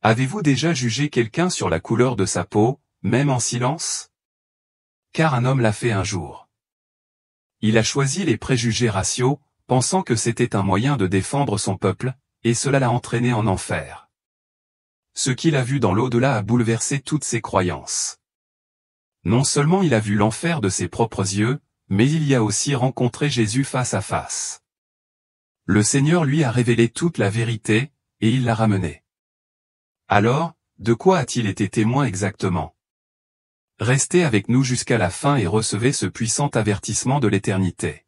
Avez-vous déjà jugé quelqu'un sur la couleur de sa peau, même en silence? Car un homme l'a fait un jour. Il a choisi les préjugés raciaux, pensant que c'était un moyen de défendre son peuple, et cela l'a entraîné en enfer. Ce qu'il a vu dans l'au-delà a bouleversé toutes ses croyances. Non seulement il a vu l'enfer de ses propres yeux, mais il y a aussi rencontré Jésus face à face. Le Seigneur lui a révélé toute la vérité, et il l'a ramené. Alors, de quoi a-t-il été témoin exactement? Restez avec nous jusqu'à la fin et recevez ce puissant avertissement de l'éternité.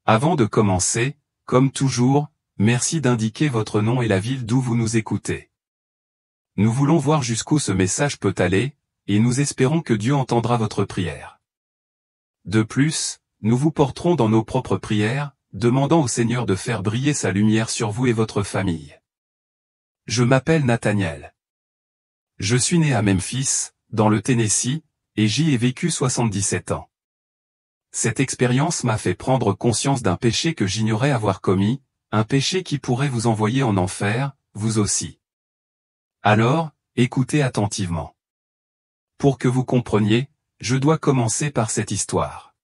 Avant de commencer, comme toujours, merci d'indiquer votre nom et la ville d'où vous nous écoutez. Nous voulons voir jusqu'où ce message peut aller, et nous espérons que Dieu entendra votre prière. De plus, nous vous porterons dans nos propres prières, demandant au Seigneur de faire briller sa lumière sur vous et votre famille. Je m'appelle Nathaniel. Je suis né à Memphis, dans le Tennessee, et j'y ai vécu 77 ans. Cette expérience m'a fait prendre conscience d'un péché que j'ignorais avoir commis, un péché qui pourrait vous envoyer en enfer, vous aussi. Alors, écoutez attentivement. Pour que vous compreniez, je dois commencer par cette histoire.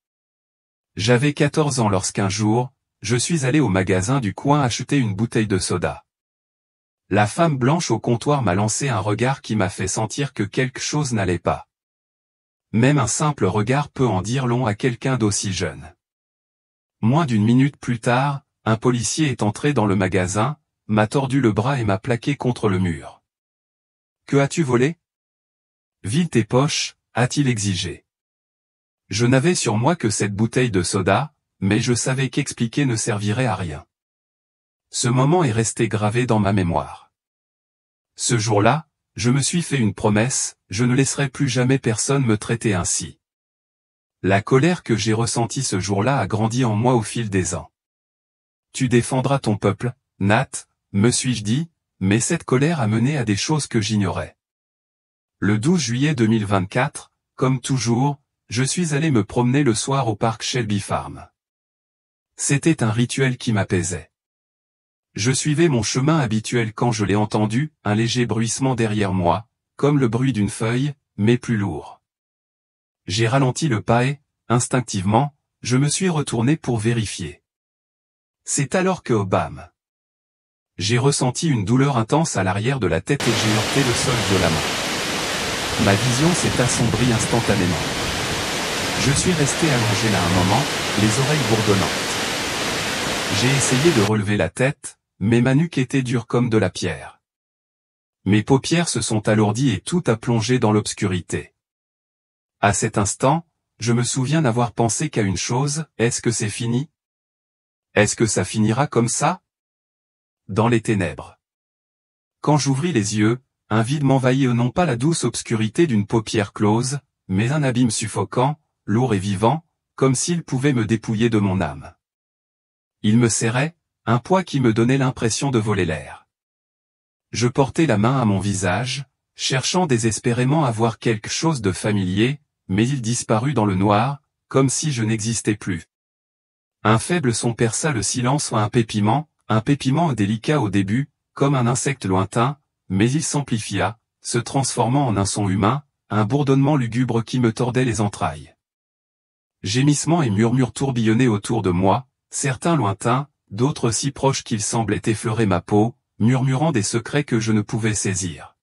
J'avais 14 ans lorsqu'un jour, je suis allé au magasin du coin acheter une bouteille de soda. La femme blanche au comptoir m'a lancé un regard qui m'a fait sentir que quelque chose n'allait pas. Même un simple regard peut en dire long à quelqu'un d'aussi jeune. Moins d'une minute plus tard, un policier est entré dans le magasin, m'a tordu le bras et m'a plaqué contre le mur. « Que as-tu volé ? Vide tes poches », a-t-il exigé. Je n'avais sur moi que cette bouteille de soda, mais je savais qu'expliquer ne servirait à rien. Ce moment est resté gravé dans ma mémoire. Ce jour-là, je me suis fait une promesse, je ne laisserai plus jamais personne me traiter ainsi. La colère que j'ai ressentie ce jour-là a grandi en moi au fil des ans. Tu défendras ton peuple, Nat, me suis-je dit, mais cette colère a mené à des choses que j'ignorais. Le 12 juillet 2024, comme toujours, je suis allé me promener le soir au parc Shelby Farm. C'était un rituel qui m'apaisait. Je suivais mon chemin habituel quand je l'ai entendu, un léger bruissement derrière moi, comme le bruit d'une feuille, mais plus lourd. J'ai ralenti le pas et, instinctivement, je me suis retourné pour vérifier. C'est alors que bam! J'ai ressenti une douleur intense à l'arrière de la tête et j'ai heurté le sol violemment. Ma vision s'est assombrie instantanément. Je suis resté allongé là un moment, les oreilles bourdonnantes. J'ai essayé de relever la tête, mais ma nuque était dure comme de la pierre. Mes paupières se sont alourdies et tout a plongé dans l'obscurité. À cet instant, je me souviens n'avoir pensé qu'à une chose, est-ce que c'est fini? Est-ce que ça finira comme ça? Dans les ténèbres. Quand j'ouvris les yeux, un vide m'envahit, non pas la douce obscurité d'une paupière close, mais un abîme suffocant, lourd et vivant, comme s'il pouvait me dépouiller de mon âme. Il me serrait, un poids qui me donnait l'impression de voler l'air. Je portais la main à mon visage, cherchant désespérément à voir quelque chose de familier, mais il disparut dans le noir, comme si je n'existais plus. Un faible son perça le silence ou un pépiment délicat au début, comme un insecte lointain, mais il s'amplifia, se transformant en un son humain, un bourdonnement lugubre qui me tordait les entrailles. Gémissements et murmures tourbillonnaient autour de moi, certains lointains, d'autres si proches qu'ils semblaient effleurer ma peau, murmurant des secrets que je ne pouvais saisir.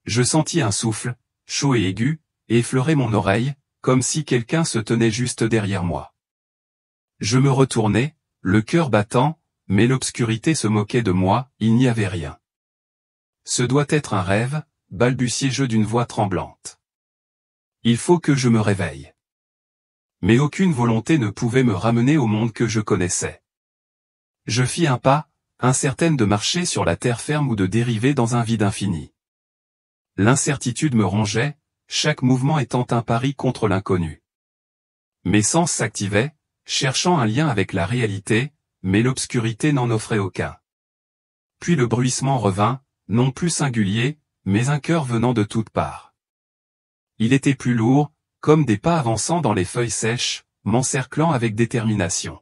Je sentis un souffle, chaud et aigu, effleurer mon oreille, comme si quelqu'un se tenait juste derrière moi. Je me retournai, le cœur battant, mais l'obscurité se moquait de moi, il n'y avait rien. Ce doit être un rêve, balbutiai-je d'une voix tremblante. Il faut que je me réveille. Mais aucune volonté ne pouvait me ramener au monde que je connaissais. Je fis un pas, incertaine de marcher sur la terre ferme ou de dériver dans un vide infini. L'incertitude me rongeait, chaque mouvement étant un pari contre l'inconnu. Mes sens s'activaient, cherchant un lien avec la réalité, mais l'obscurité n'en offrait aucun. Puis le bruissement revint, non plus singulier, mais un cœur venant de toutes parts. Il était plus lourd, comme des pas avançant dans les feuilles sèches, m'encerclant avec détermination.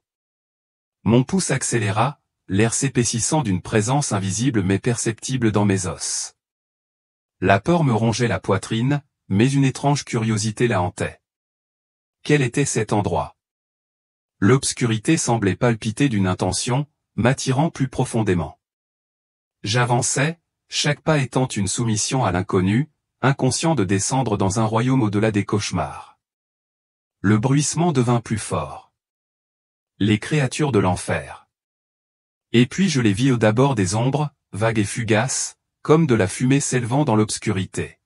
Mon pouls accéléra, l'air s'épaississant d'une présence invisible mais perceptible dans mes os. La peur me rongeait la poitrine, mais une étrange curiosité la hantait. Quel était cet endroit? L'obscurité semblait palpiter d'une intention, m'attirant plus profondément. J'avançais, chaque pas étant une soumission à l'inconnu, inconscient de descendre dans un royaume au-delà des cauchemars. Le bruissement devint plus fort. Les créatures de l'enfer. Et puis je les vis d'abord des ombres, vagues et fugaces, comme de la fumée s'élevant dans l'obscurité.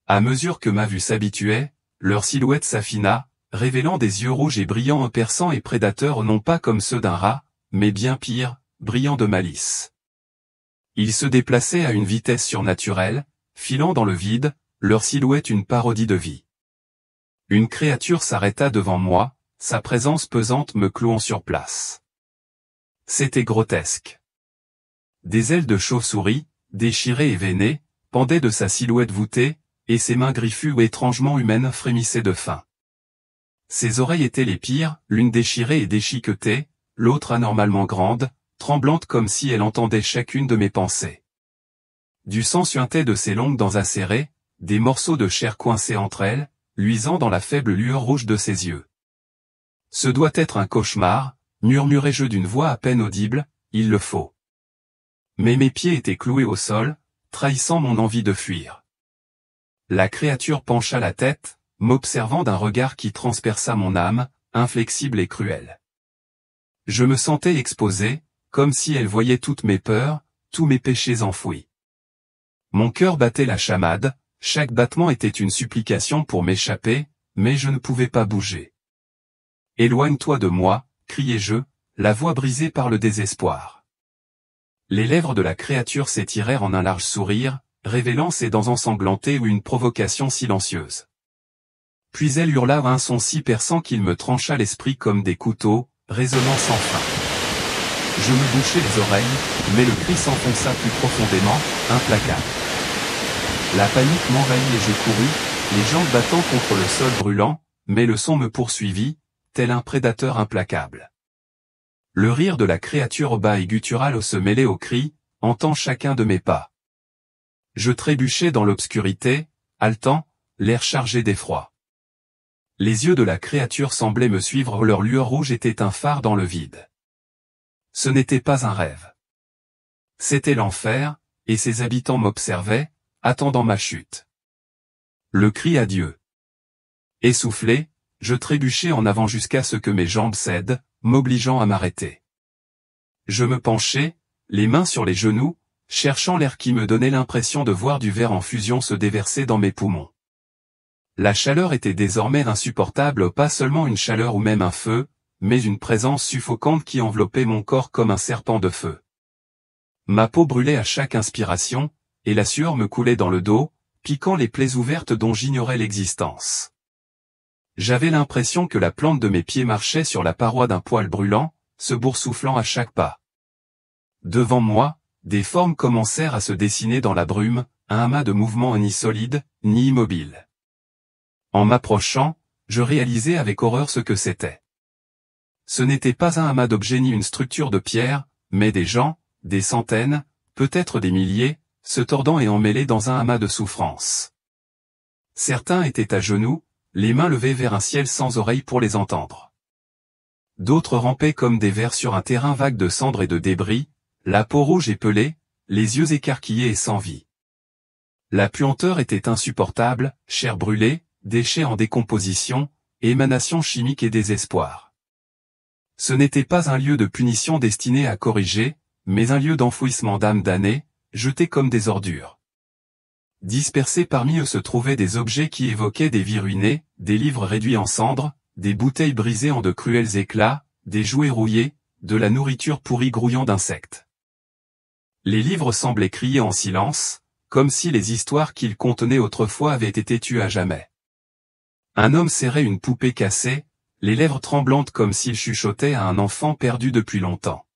À mesure que ma vue s'habituait, leur silhouette s'affina, révélant des yeux rouges et brillants perçants et prédateurs non pas comme ceux d'un rat, mais bien pire, brillants de malice. Ils se déplaçaient à une vitesse surnaturelle, filant dans le vide, leur silhouette une parodie de vie. Une créature s'arrêta devant moi, sa présence pesante me clouant sur place. C'était grotesque. Des ailes de chauve-souris, déchirées et veinées, pendaient de sa silhouette voûtée, et ses mains griffues ou étrangement humaines frémissaient de faim. Ses oreilles étaient les pires, l'une déchirée et déchiquetée, l'autre anormalement grande, tremblante comme si elle entendait chacune de mes pensées. Du sang suintait de ses longues dents acérées, des morceaux de chair coincés entre elles, luisant dans la faible lueur rouge de ses yeux. Ce doit être un cauchemar, murmurai-je d'une voix à peine audible, il le faut. Mais mes pieds étaient cloués au sol, trahissant mon envie de fuir. La créature pencha la tête, m'observant d'un regard qui transperça mon âme, inflexible et cruel. Je me sentais exposé, comme si elle voyait toutes mes peurs, tous mes péchés enfouis. Mon cœur battait la chamade, chaque battement était une supplication pour m'échapper, mais je ne pouvais pas bouger. « Éloigne-toi de moi » criai-je, la voix brisée par le désespoir. Les lèvres de la créature s'étirèrent en un large sourire, révélant ses dents ensanglantées ou une provocation silencieuse. Puis elle hurla un son si perçant qu'il me trancha l'esprit comme des couteaux, résonnant sans fin. Je me bouchai les oreilles, mais le cri s'enfonça plus profondément, implacable. La panique m'envahit et je courus, les jambes battant contre le sol brûlant, mais le son me poursuivit, tel un prédateur implacable. Le rire de la créature bas et guttural se mêlait aux cris, hantant chacun de mes pas. Je trébuchais dans l'obscurité, haletant, l'air chargé d'effroi. Les yeux de la créature semblaient me suivre, leur lueur rouge était un phare dans le vide. Ce n'était pas un rêve. C'était l'enfer, et ses habitants m'observaient, attendant ma chute. Le cri à Dieu. Essoufflé, je trébuchais en avant jusqu'à ce que mes jambes cèdent, m'obligeant à m'arrêter. Je me penchai, les mains sur les genoux, cherchant l'air qui me donnait l'impression de voir du verre en fusion se déverser dans mes poumons. La chaleur était désormais insupportable, pas seulement une chaleur ou même un feu, mais une présence suffocante qui enveloppait mon corps comme un serpent de feu. Ma peau brûlait à chaque inspiration, et la sueur me coulait dans le dos, piquant les plaies ouvertes dont j'ignorais l'existence. J'avais l'impression que la plante de mes pieds marchait sur la paroi d'un poêle brûlant, se boursouflant à chaque pas. Devant moi, des formes commencèrent à se dessiner dans la brume, un amas de mouvements ni solides, ni immobiles. En m'approchant, je réalisai avec horreur ce que c'était. Ce n'était pas un amas d'objets ni une structure de pierre, mais des gens, des centaines, peut-être des milliers, se tordant et emmêlés dans un amas de souffrance. Certains étaient à genoux, les mains levées vers un ciel sans oreilles pour les entendre. D'autres rampaient comme des vers sur un terrain vague de cendres et de débris, la peau rouge et pelée, les yeux écarquillés et sans vie. La puanteur était insupportable, chair brûlée, déchets en décomposition, émanations chimiques et désespoir. Ce n'était pas un lieu de punition destiné à corriger, mais un lieu d'enfouissement d'âmes damnées, jetés comme des ordures. Dispersés parmi eux se trouvaient des objets qui évoquaient des vies ruinées, des livres réduits en cendres, des bouteilles brisées en de cruels éclats, des jouets rouillés, de la nourriture pourrie grouillant d'insectes. Les livres semblaient crier en silence, comme si les histoires qu'ils contenaient autrefois avaient été tues à jamais. Un homme serrait une poupée cassée, les lèvres tremblantes comme s'il chuchotait à un enfant perdu depuis longtemps.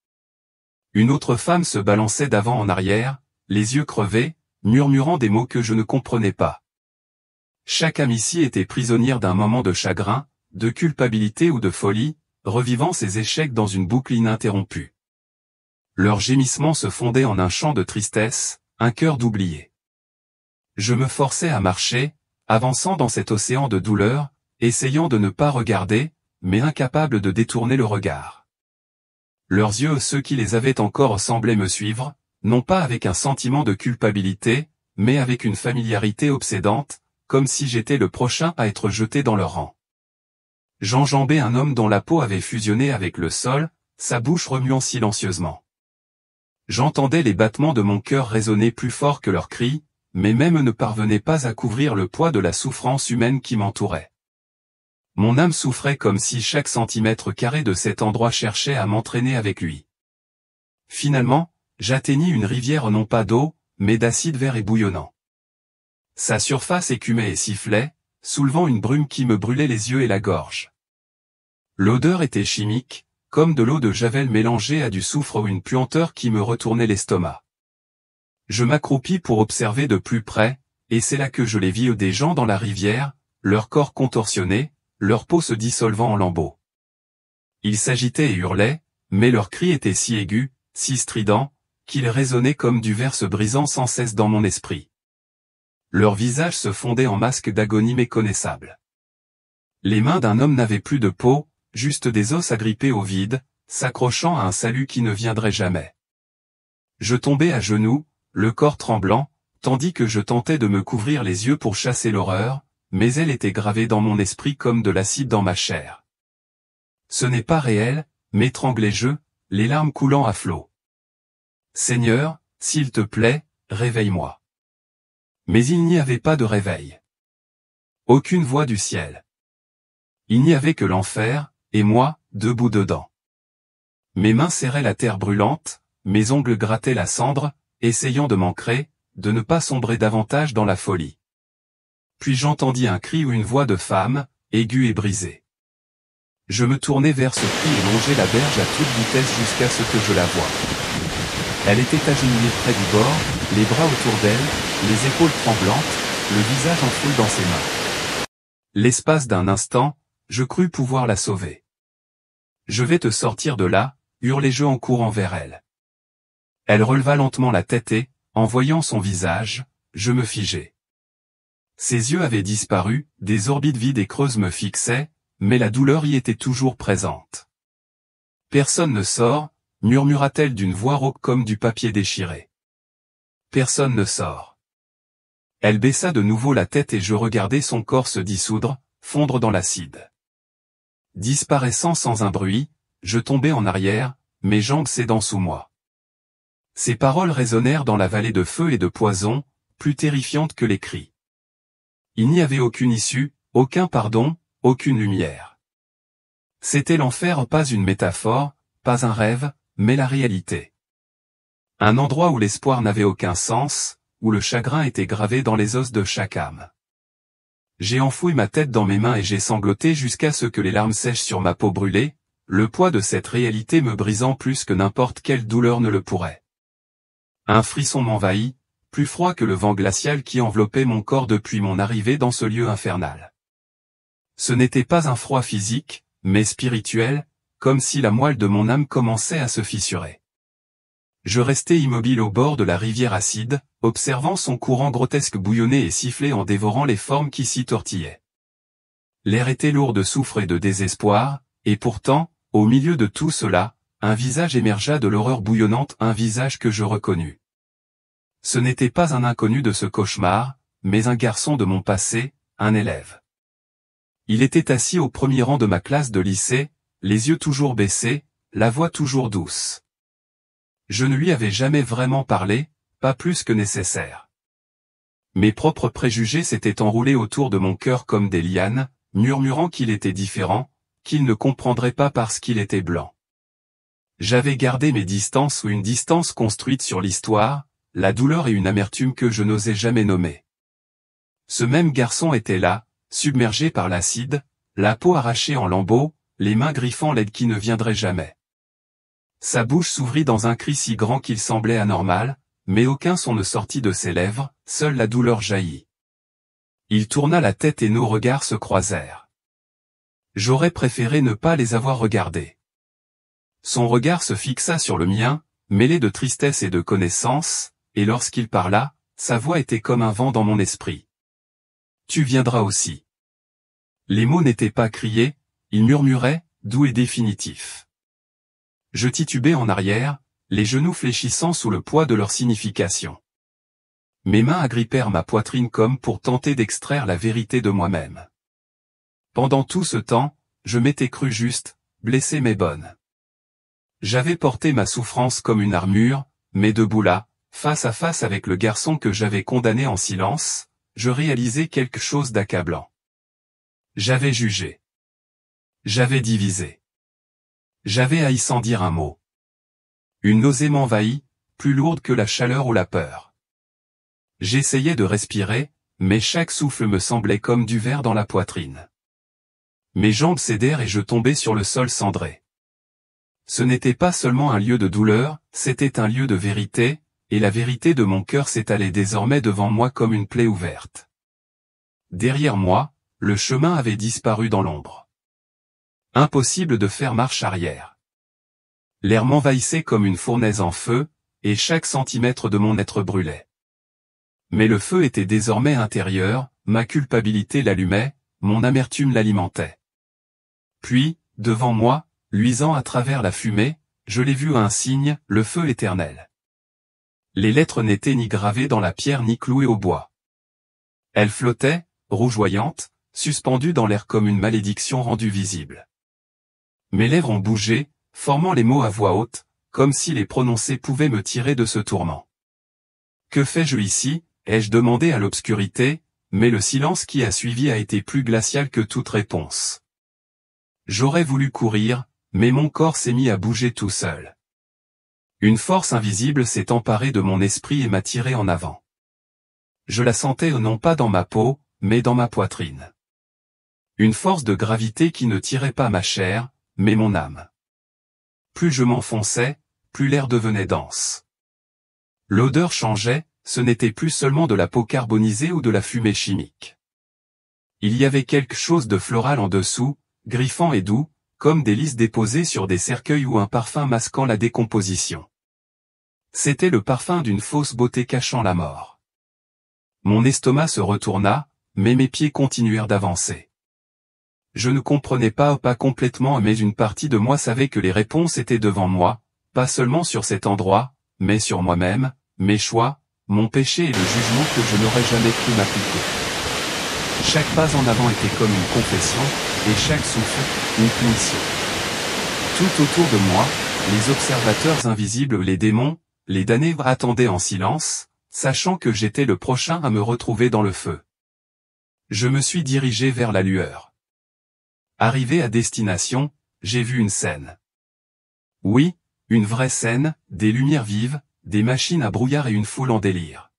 Une autre femme se balançait d'avant en arrière, les yeux crevés, murmurant des mots que je ne comprenais pas. Chaque âme ici était prisonnière d'un moment de chagrin, de culpabilité ou de folie, revivant ses échecs dans une boucle ininterrompue. leurs gémissements se fondaient en un chant de tristesse, un cœur d'oublié. Je me forçais à marcher, avançant dans cet océan de douleur, essayant de ne pas regarder, mais incapable de détourner le regard. Leurs yeux, ceux qui les avaient encore, semblaient me suivre, non pas avec un sentiment de culpabilité, mais avec une familiarité obsédante, comme si j'étais le prochain à être jeté dans leur rang. J'enjambais un homme dont la peau avait fusionné avec le sol, sa bouche remuant silencieusement. J'entendais les battements de mon cœur résonner plus fort que leurs cris, mais même ne parvenaient pas à couvrir le poids de la souffrance humaine qui m'entourait. Mon âme souffrait comme si chaque centimètre carré de cet endroit cherchait à m'entraîner avec lui. Finalement, j'atteignis une rivière non pas d'eau, mais d'acide vert et bouillonnant. Sa surface écumait et sifflait, soulevant une brume qui me brûlait les yeux et la gorge. L'odeur était chimique, comme de l'eau de javel mélangée à du soufre ou une puanteur qui me retournait l'estomac. Je m'accroupis pour observer de plus près, et c'est là que je les vis des gens dans la rivière, leur corps contorsionné, leur peau se dissolvant en lambeaux. Ils s'agitaient et hurlaient, mais leurs cris étaient si aigus, si stridents, qu'ils résonnaient comme du verre se brisant sans cesse dans mon esprit. Leurs visages se fondaient en masques d'agonie méconnaissables. Les mains d'un homme n'avaient plus de peau, juste des os agrippés au vide, s'accrochant à un salut qui ne viendrait jamais. Je tombais à genoux, le corps tremblant, tandis que je tentais de me couvrir les yeux pour chasser l'horreur, mais elle était gravée dans mon esprit comme de l'acide dans ma chair. Ce n'est pas réel, m'étranglais-je, les larmes coulant à flots. Seigneur, s'il te plaît, réveille-moi. Mais il n'y avait pas de réveil. Aucune voix du ciel. Il n'y avait que l'enfer, et moi, debout dedans. Mes mains serraient la terre brûlante, mes ongles grattaient la cendre, essayant de m'ancrer, de ne pas sombrer davantage dans la folie. Puis j'entendis un cri ou une voix de femme, aiguë et brisée. Je me tournai vers ce cri et longeai la berge à toute vitesse jusqu'à ce que je la voie. Elle était agenouillée près du bord, les bras autour d'elle, les épaules tremblantes, le visage enfoui dans ses mains. L'espace d'un instant, je crus pouvoir la sauver. Je vais te sortir de là, hurlai-je en courant vers elle. Elle releva lentement la tête et, en voyant son visage, je me figeai. Ses yeux avaient disparu, des orbites vides et creuses me fixaient, mais la douleur y était toujours présente. Personne ne sort, murmura-t-elle d'une voix rauque comme du papier déchiré. Personne ne sort. Elle baissa de nouveau la tête et je regardai son corps se dissoudre, fondre dans l'acide. Disparaissant sans un bruit, je tombai en arrière, mes jambes cédant sous moi. Ces paroles résonnèrent dans la vallée de feu et de poison, plus terrifiantes que les cris. Il n'y avait aucune issue, aucun pardon, aucune lumière. C'était l'enfer, pas une métaphore, pas un rêve, mais la réalité. Un endroit où l'espoir n'avait aucun sens, où le chagrin était gravé dans les os de chaque âme. J'ai enfoui ma tête dans mes mains et j'ai sangloté jusqu'à ce que les larmes sèchent sur ma peau brûlée, le poids de cette réalité me brisant plus que n'importe quelle douleur ne le pourrait. Un frisson m'envahit, plus froid que le vent glacial qui enveloppait mon corps depuis mon arrivée dans ce lieu infernal. Ce n'était pas un froid physique, mais spirituel, comme si la moelle de mon âme commençait à se fissurer. Je restai immobile au bord de la rivière acide, observant son courant grotesque bouillonner et siffler en dévorant les formes qui s'y tortillaient. L'air était lourd de soufre et de désespoir, et pourtant, au milieu de tout cela, un visage émergea de l'horreur bouillonnante, un visage que je reconnus. Ce n'était pas un inconnu de ce cauchemar, mais un garçon de mon passé, un élève. Il était assis au premier rang de ma classe de lycée, les yeux toujours baissés, la voix toujours douce. Je ne lui avais jamais vraiment parlé, pas plus que nécessaire. Mes propres préjugés s'étaient enroulés autour de mon cœur comme des lianes, murmurant qu'il était différent, qu'il ne comprendrait pas parce qu'il était blanc. J'avais gardé mes distances ou une distance construite sur l'histoire, la douleur et une amertume que je n'osais jamais nommer. Ce même garçon était là, submergé par l'acide, la peau arrachée en lambeaux, les mains griffant l'aide qui ne viendrait jamais. Sa bouche s'ouvrit dans un cri si grand qu'il semblait anormal, mais aucun son ne sortit de ses lèvres, seule la douleur jaillit. Il tourna la tête et nos regards se croisèrent. J'aurais préféré ne pas les avoir regardés. Son regard se fixa sur le mien, mêlé de tristesse et de connaissance, et lorsqu'il parla, sa voix était comme un vent dans mon esprit. Tu viendras aussi. Les mots n'étaient pas criés, ils murmuraient, doux et définitifs. Je titubais en arrière, les genoux fléchissant sous le poids de leur signification. Mes mains agrippèrent ma poitrine comme pour tenter d'extraire la vérité de moi-même. Pendant tout ce temps, je m'étais cru juste, blessé mais bonne. J'avais porté ma souffrance comme une armure, mais debout là, face à face avec le garçon que j'avais condamné en silence, je réalisais quelque chose d'accablant. J'avais jugé. J'avais divisé. J'avais haï sans dire un mot. Une nausée m'envahit, plus lourde que la chaleur ou la peur. J'essayais de respirer, mais chaque souffle me semblait comme du verre dans la poitrine. Mes jambes cédèrent et je tombai sur le sol cendré. Ce n'était pas seulement un lieu de douleur, c'était un lieu de vérité, et la vérité de mon cœur s'étalait désormais devant moi comme une plaie ouverte. Derrière moi, le chemin avait disparu dans l'ombre. Impossible de faire marche arrière. L'air m'envahissait comme une fournaise en feu, et chaque centimètre de mon être brûlait. Mais le feu était désormais intérieur, ma culpabilité l'allumait, mon amertume l'alimentait. Puis, devant moi, luisant à travers la fumée, je l'ai vu un signe, le feu éternel. Les lettres n'étaient ni gravées dans la pierre ni clouées au bois. Elles flottaient, rougeoyantes, suspendues dans l'air comme une malédiction rendue visible. Mes lèvres ont bougé, formant les mots à voix haute, comme si les prononcer pouvait me tirer de ce tourment. Que fais-je ici, ai-je demandé à l'obscurité, mais le silence qui a suivi a été plus glacial que toute réponse. J'aurais voulu courir, mais mon corps s'est mis à bouger tout seul. Une force invisible s'est emparée de mon esprit et m'a tiré en avant. Je la sentais non pas dans ma peau, mais dans ma poitrine. Une force de gravité qui ne tirait pas ma chair, mais mon âme. Plus je m'enfonçais, plus l'air devenait dense. L'odeur changeait, ce n'était plus seulement de la peau carbonisée ou de la fumée chimique. Il y avait quelque chose de floral en dessous, griffant et doux, comme des lys déposés sur des cercueils ou un parfum masquant la décomposition. C'était le parfum d'une fausse beauté cachant la mort. Mon estomac se retourna, mais mes pieds continuèrent d'avancer. Je ne comprenais pas complètement, mais une partie de moi savait que les réponses étaient devant moi, pas seulement sur cet endroit, mais sur moi-même, mes choix, mon péché et le jugement que je n'aurais jamais cru m'appliquer. Chaque pas en avant était comme une confession, et chaque souffle, une punition. Tout autour de moi, les observateurs invisibles, les démons, les damnés attendaient en silence, sachant que j'étais le prochain à me retrouver dans le feu. Je me suis dirigé vers la lueur. Arrivé à destination, j'ai vu une scène. Oui, une vraie scène, des lumières vives, des machines à brouillard et une foule en délire.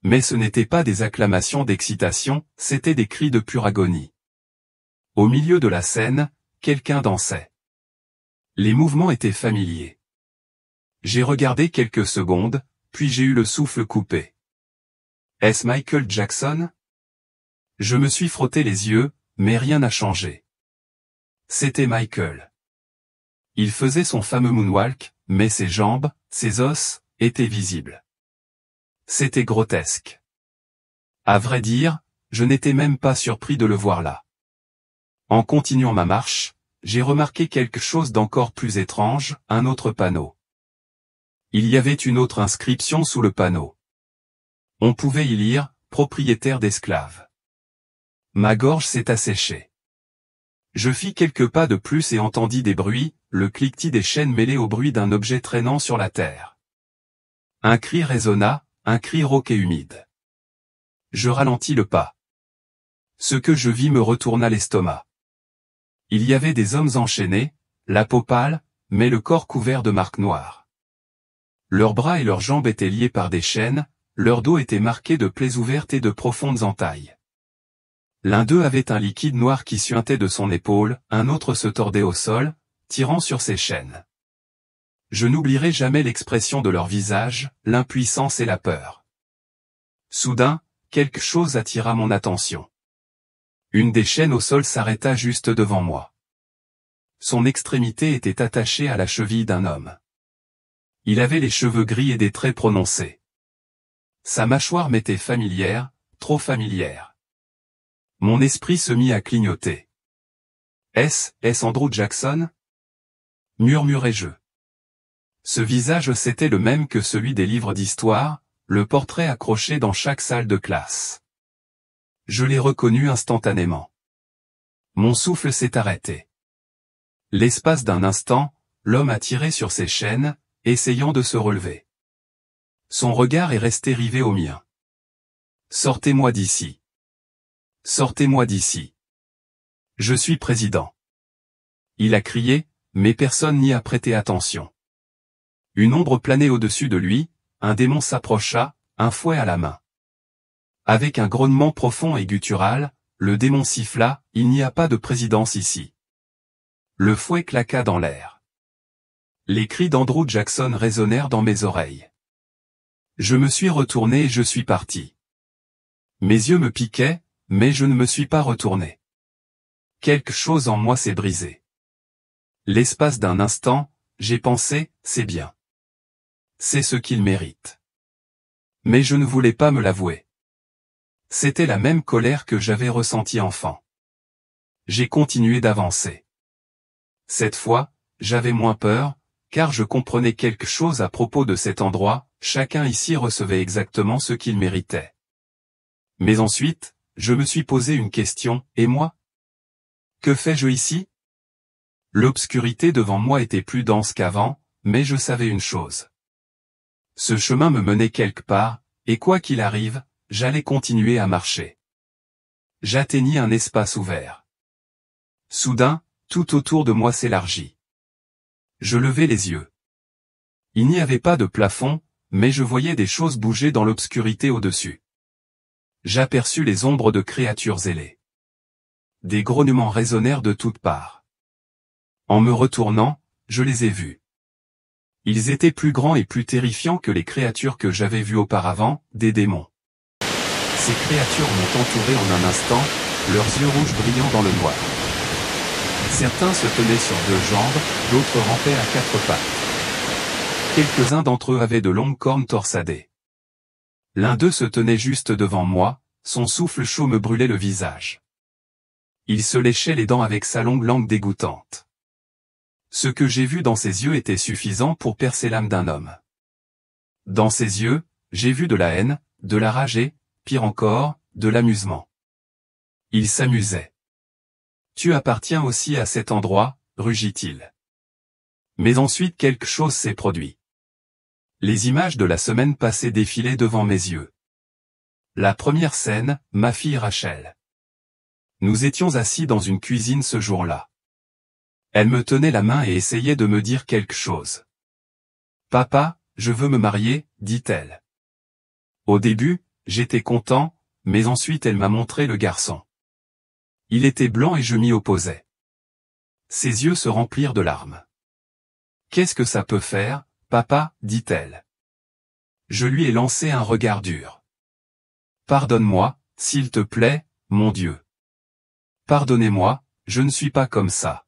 Mais ce n'étaient pas des acclamations d'excitation, c'étaient des cris de pure agonie. Au milieu de la scène, quelqu'un dansait. Les mouvements étaient familiers. J'ai regardé quelques secondes, puis j'ai eu le souffle coupé. Est-ce Michael Jackson? Je me suis frotté les yeux, mais rien n'a changé. C'était Michael. Il faisait son fameux moonwalk, mais ses jambes, ses os, étaient visibles. C'était grotesque. À vrai dire, je n'étais même pas surpris de le voir là. En continuant ma marche, j'ai remarqué quelque chose d'encore plus étrange, un autre panneau. Il y avait une autre inscription sous le panneau. On pouvait y lire, propriétaire d'esclaves. Ma gorge s'est asséchée. Je fis quelques pas de plus et entendis des bruits, le cliquetis des chaînes mêlé au bruit d'un objet traînant sur la terre. Un cri résonna, un cri rauque et humide. Je ralentis le pas. Ce que je vis me retourna l'estomac. Il y avait des hommes enchaînés, la peau pâle, mais le corps couvert de marques noires. Leurs bras et leurs jambes étaient liés par des chaînes, leur dos était marqué de plaies ouvertes et de profondes entailles. L'un d'eux avait un liquide noir qui suintait de son épaule, un autre se tordait au sol, tirant sur ses chaînes. Je n'oublierai jamais l'expression de leur visage, l'impuissance et la peur. Soudain, quelque chose attira mon attention. Une des chaînes au sol s'arrêta juste devant moi. Son extrémité était attachée à la cheville d'un homme. Il avait les cheveux gris et des traits prononcés. Sa mâchoire m'était familière, trop familière. Mon esprit se mit à clignoter. Est-ce Andrew Jackson? Murmurai-je. Ce visage c'était le même que celui des livres d'histoire, le portrait accroché dans chaque salle de classe. Je l'ai reconnu instantanément. Mon souffle s'est arrêté. L'espace d'un instant, l'homme a tiré sur ses chaînes, essayant de se relever. Son regard est resté rivé au mien. Sortez-moi d'ici. Sortez-moi d'ici. Je suis président. Il a crié, mais personne n'y a prêté attention. Une ombre planait au-dessus de lui, un démon s'approcha, un fouet à la main. Avec un grognement profond et guttural, le démon siffla, il n'y a pas de présidence ici. Le fouet claqua dans l'air. Les cris d'Andrew Jackson résonnèrent dans mes oreilles. Je me suis retourné et je suis parti. Mes yeux me piquaient, mais je ne me suis pas retourné. Quelque chose en moi s'est brisé. L'espace d'un instant, j'ai pensé, c'est bien. C'est ce qu'il mérite. Mais je ne voulais pas me l'avouer. C'était la même colère que j'avais ressentie enfant. J'ai continué d'avancer. Cette fois, j'avais moins peur, car je comprenais quelque chose à propos de cet endroit, chacun ici recevait exactement ce qu'il méritait. Mais ensuite, je me suis posé une question, et moi? Que fais-je ici? L'obscurité devant moi était plus dense qu'avant, mais je savais une chose. Ce chemin me menait quelque part, et quoi qu'il arrive, j'allais continuer à marcher. J'atteignis un espace ouvert. Soudain, tout autour de moi s'élargit. Je levai les yeux. Il n'y avait pas de plafond, mais je voyais des choses bouger dans l'obscurité au-dessus. J'aperçus les ombres de créatures ailées. Des grognements résonnèrent de toutes parts. En me retournant, je les ai vus. Ils étaient plus grands et plus terrifiants que les créatures que j'avais vues auparavant, des démons. Ces créatures m'ont entouré en un instant, leurs yeux rouges brillant dans le noir. Certains se tenaient sur deux jambes, d'autres rampaient à quatre pattes. Quelques-uns d'entre eux avaient de longues cornes torsadées. L'un d'eux se tenait juste devant moi, son souffle chaud me brûlait le visage. Il se léchait les dents avec sa longue langue dégoûtante. Ce que j'ai vu dans ses yeux était suffisant pour percer l'âme d'un homme. Dans ses yeux, j'ai vu de la haine, de la rage et, pire encore, de l'amusement. Il s'amusait. Tu appartiens aussi à cet endroit, rugit-il. Mais ensuite quelque chose s'est produit. Les images de la semaine passée défilaient devant mes yeux. La première scène, ma fille Rachel. Nous étions assis dans une cuisine ce jour-là. Elle me tenait la main et essayait de me dire quelque chose. « Papa, je veux me marier, dit-elle. » Au début, j'étais content, mais ensuite elle m'a montré le garçon. Il était blanc et je m'y opposais. Ses yeux se remplirent de larmes. « Qu'est-ce que ça peut faire, papa, dit-elle. Je lui ai lancé un regard dur. « Pardonne-moi, s'il te plaît, mon Dieu. Pardonnez-moi, je ne suis pas comme ça.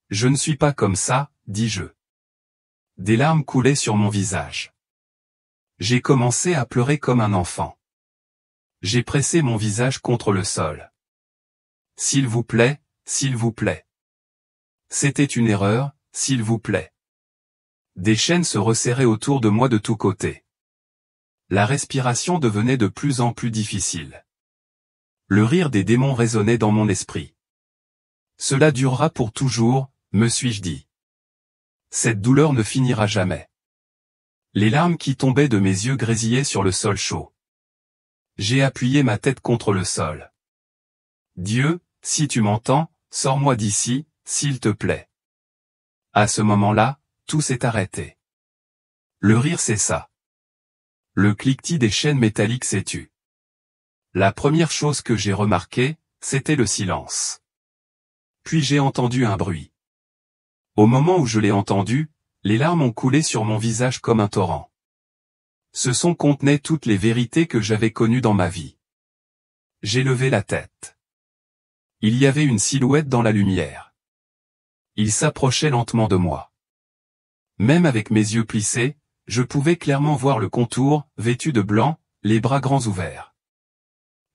Je ne suis pas comme ça, dis-je. » Des larmes coulaient sur mon visage. J'ai commencé à pleurer comme un enfant. J'ai pressé mon visage contre le sol. S'il vous plaît, s'il vous plaît. C'était une erreur, s'il vous plaît. Des chaînes se resserraient autour de moi de tous côtés. La respiration devenait de plus en plus difficile. Le rire des démons résonnait dans mon esprit. Cela durera pour toujours, me suis-je dit. Cette douleur ne finira jamais. Les larmes qui tombaient de mes yeux grésillaient sur le sol chaud. J'ai appuyé ma tête contre le sol. Dieu, si tu m'entends, sors-moi d'ici, s'il te plaît. À ce moment-là, tout s'est arrêté. Le rire cessa. Le cliquetis des chaînes métalliques s'est tu. La première chose que j'ai remarquée, c'était le silence. Puis j'ai entendu un bruit. Au moment où je l'ai entendu, les larmes ont coulé sur mon visage comme un torrent. Ce son contenait toutes les vérités que j'avais connues dans ma vie. J'ai levé la tête. Il y avait une silhouette dans la lumière. Il s'approchait lentement de moi. Même avec mes yeux plissés, je pouvais clairement voir le contour, vêtu de blanc, les bras grands ouverts.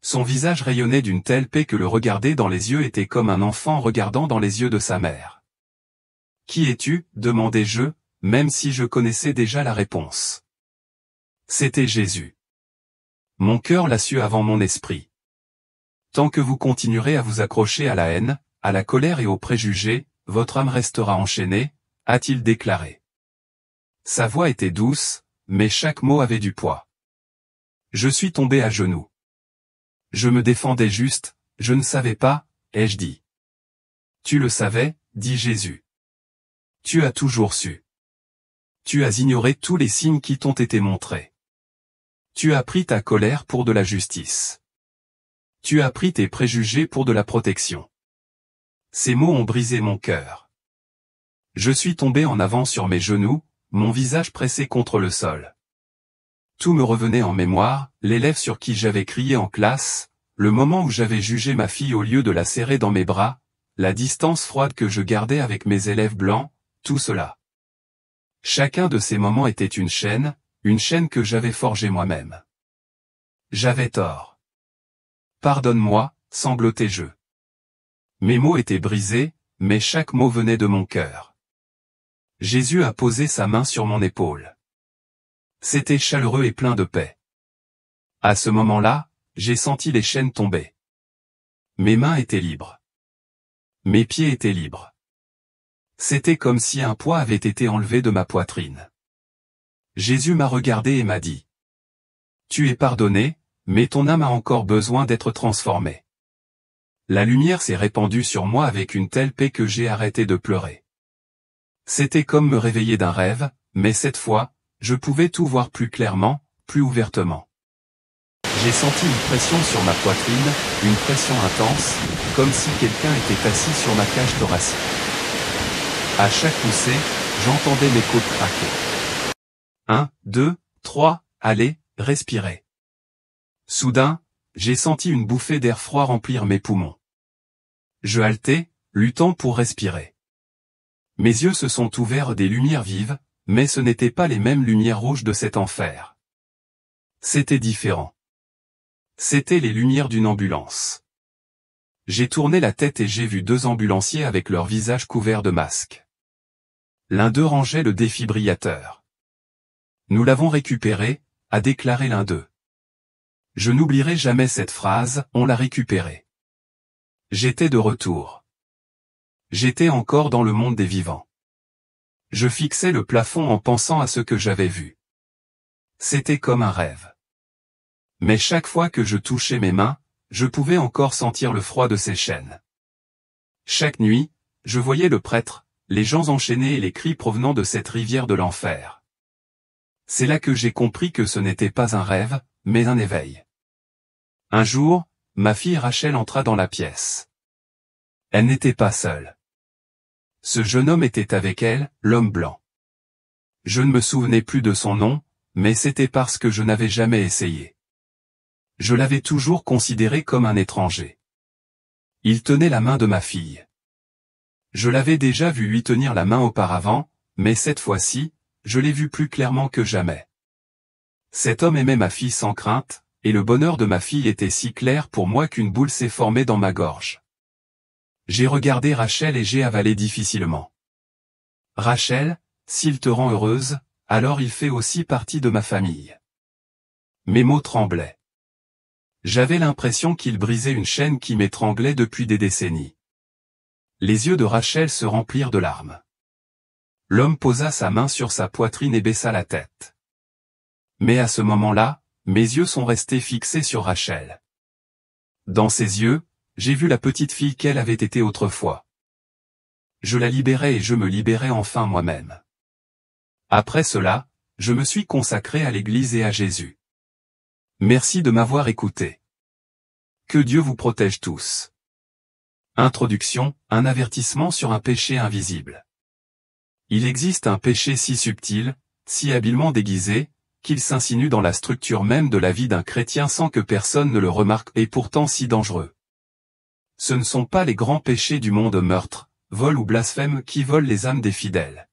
Son visage rayonnait d'une telle paix que le regarder dans les yeux était comme un enfant regardant dans les yeux de sa mère. « Qui es-tu » demandai-je, même si je connaissais déjà la réponse. C'était Jésus. Mon cœur l'a su avant mon esprit. Tant que vous continuerez à vous accrocher à la haine, à la colère et aux préjugés, votre âme restera enchaînée, a-t-il déclaré. Sa voix était douce, mais chaque mot avait du poids. Je suis tombé à genoux. Je me défendais juste, je ne savais pas, ai-je dit. Tu le savais, dit Jésus. Tu as toujours su. Tu as ignoré tous les signes qui t'ont été montrés. Tu as pris ta colère pour de la justice. Tu as pris tes préjugés pour de la protection. Ces mots ont brisé mon cœur. Je suis tombé en avant sur mes genoux, mon visage pressé contre le sol. Tout me revenait en mémoire, l'élève sur qui j'avais crié en classe, le moment où j'avais jugé ma fille au lieu de la serrer dans mes bras, la distance froide que je gardais avec mes élèves blancs, tout cela. Chacun de ces moments était une chaîne que j'avais forgée moi-même. J'avais tort. Pardonne-moi, sanglotai-je. Mes mots étaient brisés, mais chaque mot venait de mon cœur. Jésus a posé sa main sur mon épaule. C'était chaleureux et plein de paix. À ce moment-là, j'ai senti les chaînes tomber. Mes mains étaient libres. Mes pieds étaient libres. C'était comme si un poids avait été enlevé de ma poitrine. Jésus m'a regardé et m'a dit. Tu es pardonné, mais ton âme a encore besoin d'être transformée. La lumière s'est répandue sur moi avec une telle paix que j'ai arrêté de pleurer. C'était comme me réveiller d'un rêve, mais cette fois, je pouvais tout voir plus clairement, plus ouvertement. J'ai senti une pression sur ma poitrine, une pression intense, comme si quelqu'un était assis sur ma cage thoracique. À chaque poussée, j'entendais mes côtes craquer. 1, 2, 3, allez, respirez. Soudain, j'ai senti une bouffée d'air froid remplir mes poumons. Je haletais, luttant pour respirer. Mes yeux se sont ouverts des lumières vives, mais ce n'étaient pas les mêmes lumières rouges de cet enfer. C'était différent. C'étaient les lumières d'une ambulance. J'ai tourné la tête et j'ai vu 2 ambulanciers avec leurs visages couverts de masques. L'un d'eux rangeait le défibrillateur. Nous l'avons récupéré, a déclaré l'un d'eux. Je n'oublierai jamais cette phrase, on l'a récupéré. J'étais de retour. J'étais encore dans le monde des vivants. Je fixais le plafond en pensant à ce que j'avais vu. C'était comme un rêve. Mais chaque fois que je touchais mes mains, je pouvais encore sentir le froid de ces chaînes. Chaque nuit, je voyais le prêtre, les gens enchaînés et les cris provenant de cette rivière de l'enfer. C'est là que j'ai compris que ce n'était pas un rêve, mais un éveil. Un jour, ma fille Rachel entra dans la pièce. Elle n'était pas seule. Ce jeune homme était avec elle, l'homme blanc. Je ne me souvenais plus de son nom, mais c'était parce que je n'avais jamais essayé. Je l'avais toujours considéré comme un étranger. Il tenait la main de ma fille. Je l'avais déjà vu lui tenir la main auparavant, mais cette fois-ci, je l'ai vu plus clairement que jamais. Cet homme aimait ma fille sans crainte, et le bonheur de ma fille était si clair pour moi qu'une boule s'est formée dans ma gorge. J'ai regardé Rachel et j'ai avalé difficilement. Rachel, s'il te rend heureuse, alors il fait aussi partie de ma famille. Mes mots tremblaient. J'avais l'impression qu'il brisait une chaîne qui m'étranglait depuis des décennies. Les yeux de Rachel se remplirent de larmes. L'homme posa sa main sur sa poitrine et baissa la tête. Mais à ce moment-là, mes yeux sont restés fixés sur Rachel. Dans ses yeux, j'ai vu la petite fille qu'elle avait été autrefois. Je la libérais et je me libérais enfin moi-même. Après cela, je me suis consacré à l'Église et à Jésus. Merci de m'avoir écouté. Que Dieu vous protège tous. Introduction, un avertissement sur un péché invisible. Il existe un péché si subtil, si habilement déguisé, qu'il s'insinue dans la structure même de la vie d'un chrétien sans que personne ne le remarque et pourtant si dangereux. Ce ne sont pas les grands péchés du monde meurtre, vol ou blasphème qui volent les âmes des fidèles.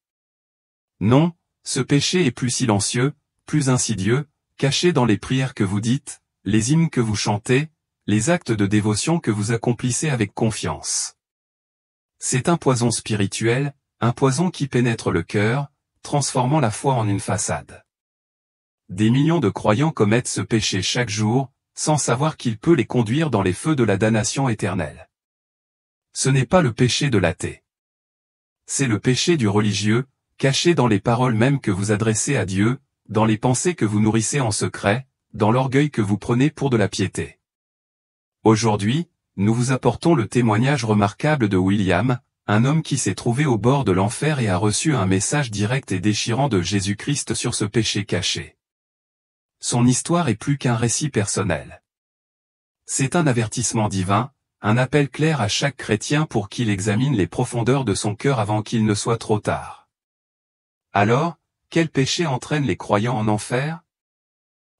Non, ce péché est plus silencieux, plus insidieux, caché dans les prières que vous dites, les hymnes que vous chantez, les actes de dévotion que vous accomplissez avec confiance. C'est un poison spirituel, un poison qui pénètre le cœur, transformant la foi en une façade. Des millions de croyants commettent ce péché chaque jour, sans savoir qu'il peut les conduire dans les feux de la damnation éternelle. Ce n'est pas le péché de l'athée. C'est le péché du religieux, caché dans les paroles mêmes que vous adressez à Dieu, dans les pensées que vous nourrissez en secret, dans l'orgueil que vous prenez pour de la piété. Aujourd'hui, nous vous apportons le témoignage remarquable de William, un homme qui s'est trouvé au bord de l'enfer et a reçu un message direct et déchirant de Jésus-Christ sur ce péché caché. Son histoire est plus qu'un récit personnel. C'est un avertissement divin, un appel clair à chaque chrétien pour qu'il examine les profondeurs de son cœur avant qu'il ne soit trop tard. Alors, quel péché entraîne les croyants en enfer?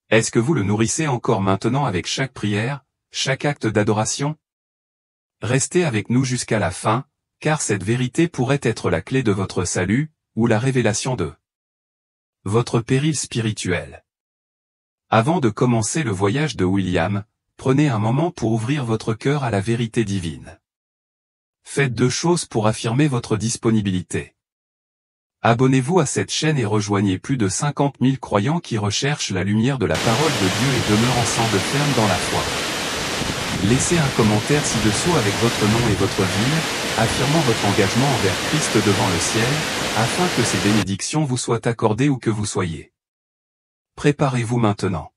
Est-ce que vous le nourrissez encore maintenant avec chaque prière, chaque acte d'adoration? Restez avec nous jusqu'à la fin, car cette vérité pourrait être la clé de votre salut, ou la révélation de votre péril spirituel. Avant de commencer le voyage de William, prenez un moment pour ouvrir votre cœur à la vérité divine. Faites 2 choses pour affirmer votre disponibilité. Abonnez-vous à cette chaîne et rejoignez plus de 50 000 croyants qui recherchent la lumière de la parole de Dieu et demeurent ensemble fermes dans la foi. Laissez un commentaire ci-dessous avec votre nom et votre ville, affirmant votre engagement envers Christ devant le ciel, afin que ces bénédictions vous soient accordées où que vous soyez. Préparez-vous maintenant.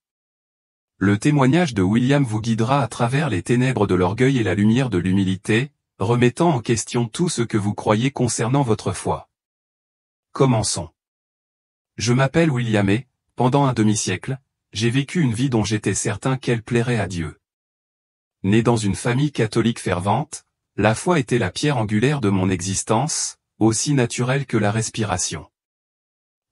Le témoignage de William vous guidera à travers les ténèbres de l'orgueil et la lumière de l'humilité, remettant en question tout ce que vous croyez concernant votre foi. Commençons. Je m'appelle William et, pendant un demi-siècle, j'ai vécu une vie dont j'étais certain qu'elle plairait à Dieu. Né dans une famille catholique fervente, la foi était la pierre angulaire de mon existence, aussi naturelle que la respiration.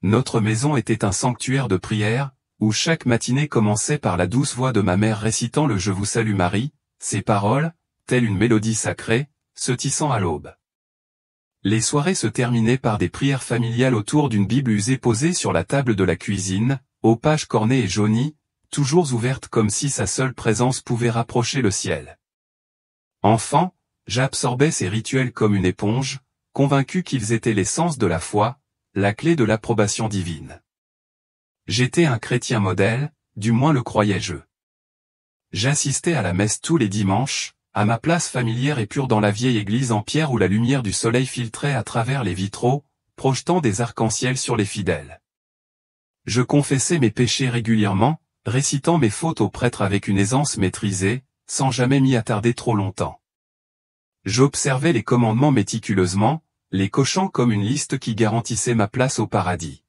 Notre maison était un sanctuaire de prière, où chaque matinée commençait par la douce voix de ma mère récitant le « Je vous salue Marie », ces paroles, telles une mélodie sacrée, se tissant à l'aube. Les soirées se terminaient par des prières familiales autour d'une Bible usée posée sur la table de la cuisine, aux pages cornées et jaunies, toujours ouvertes comme si sa seule présence pouvait rapprocher le ciel. Enfant, j'absorbais ces rituels comme une éponge, convaincu qu'ils étaient l'essence de la foi, la clé de l'approbation divine. J'étais un chrétien modèle, du moins le croyais-je. J'assistais à la messe tous les dimanches, à ma place familière et pure dans la vieille église en pierre où la lumière du soleil filtrait à travers les vitraux, projetant des arcs-en-ciel sur les fidèles. Je confessais mes péchés régulièrement, récitant mes fautes au prêtre avec une aisance maîtrisée, sans jamais m'y attarder trop longtemps. J'observais les commandements méticuleusement, les cochant comme une liste qui garantissait ma place au paradis.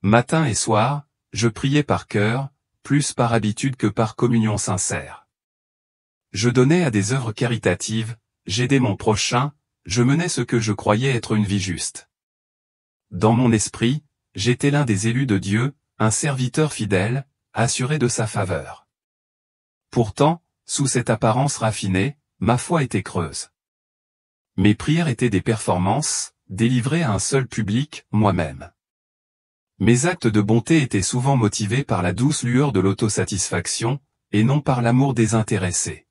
Matin et soir, je priais par cœur, plus par habitude que par communion sincère. Je donnais à des œuvres caritatives, j'aidais mon prochain, je menais ce que je croyais être une vie juste. Dans mon esprit, j'étais l'un des élus de Dieu, un serviteur fidèle, assuré de sa faveur. Pourtant, sous cette apparence raffinée, ma foi était creuse. Mes prières étaient des performances, délivrées à un seul public, moi-même. Mes actes de bonté étaient souvent motivés par la douce lueur de l'autosatisfaction, et non par l'amour désintéressé.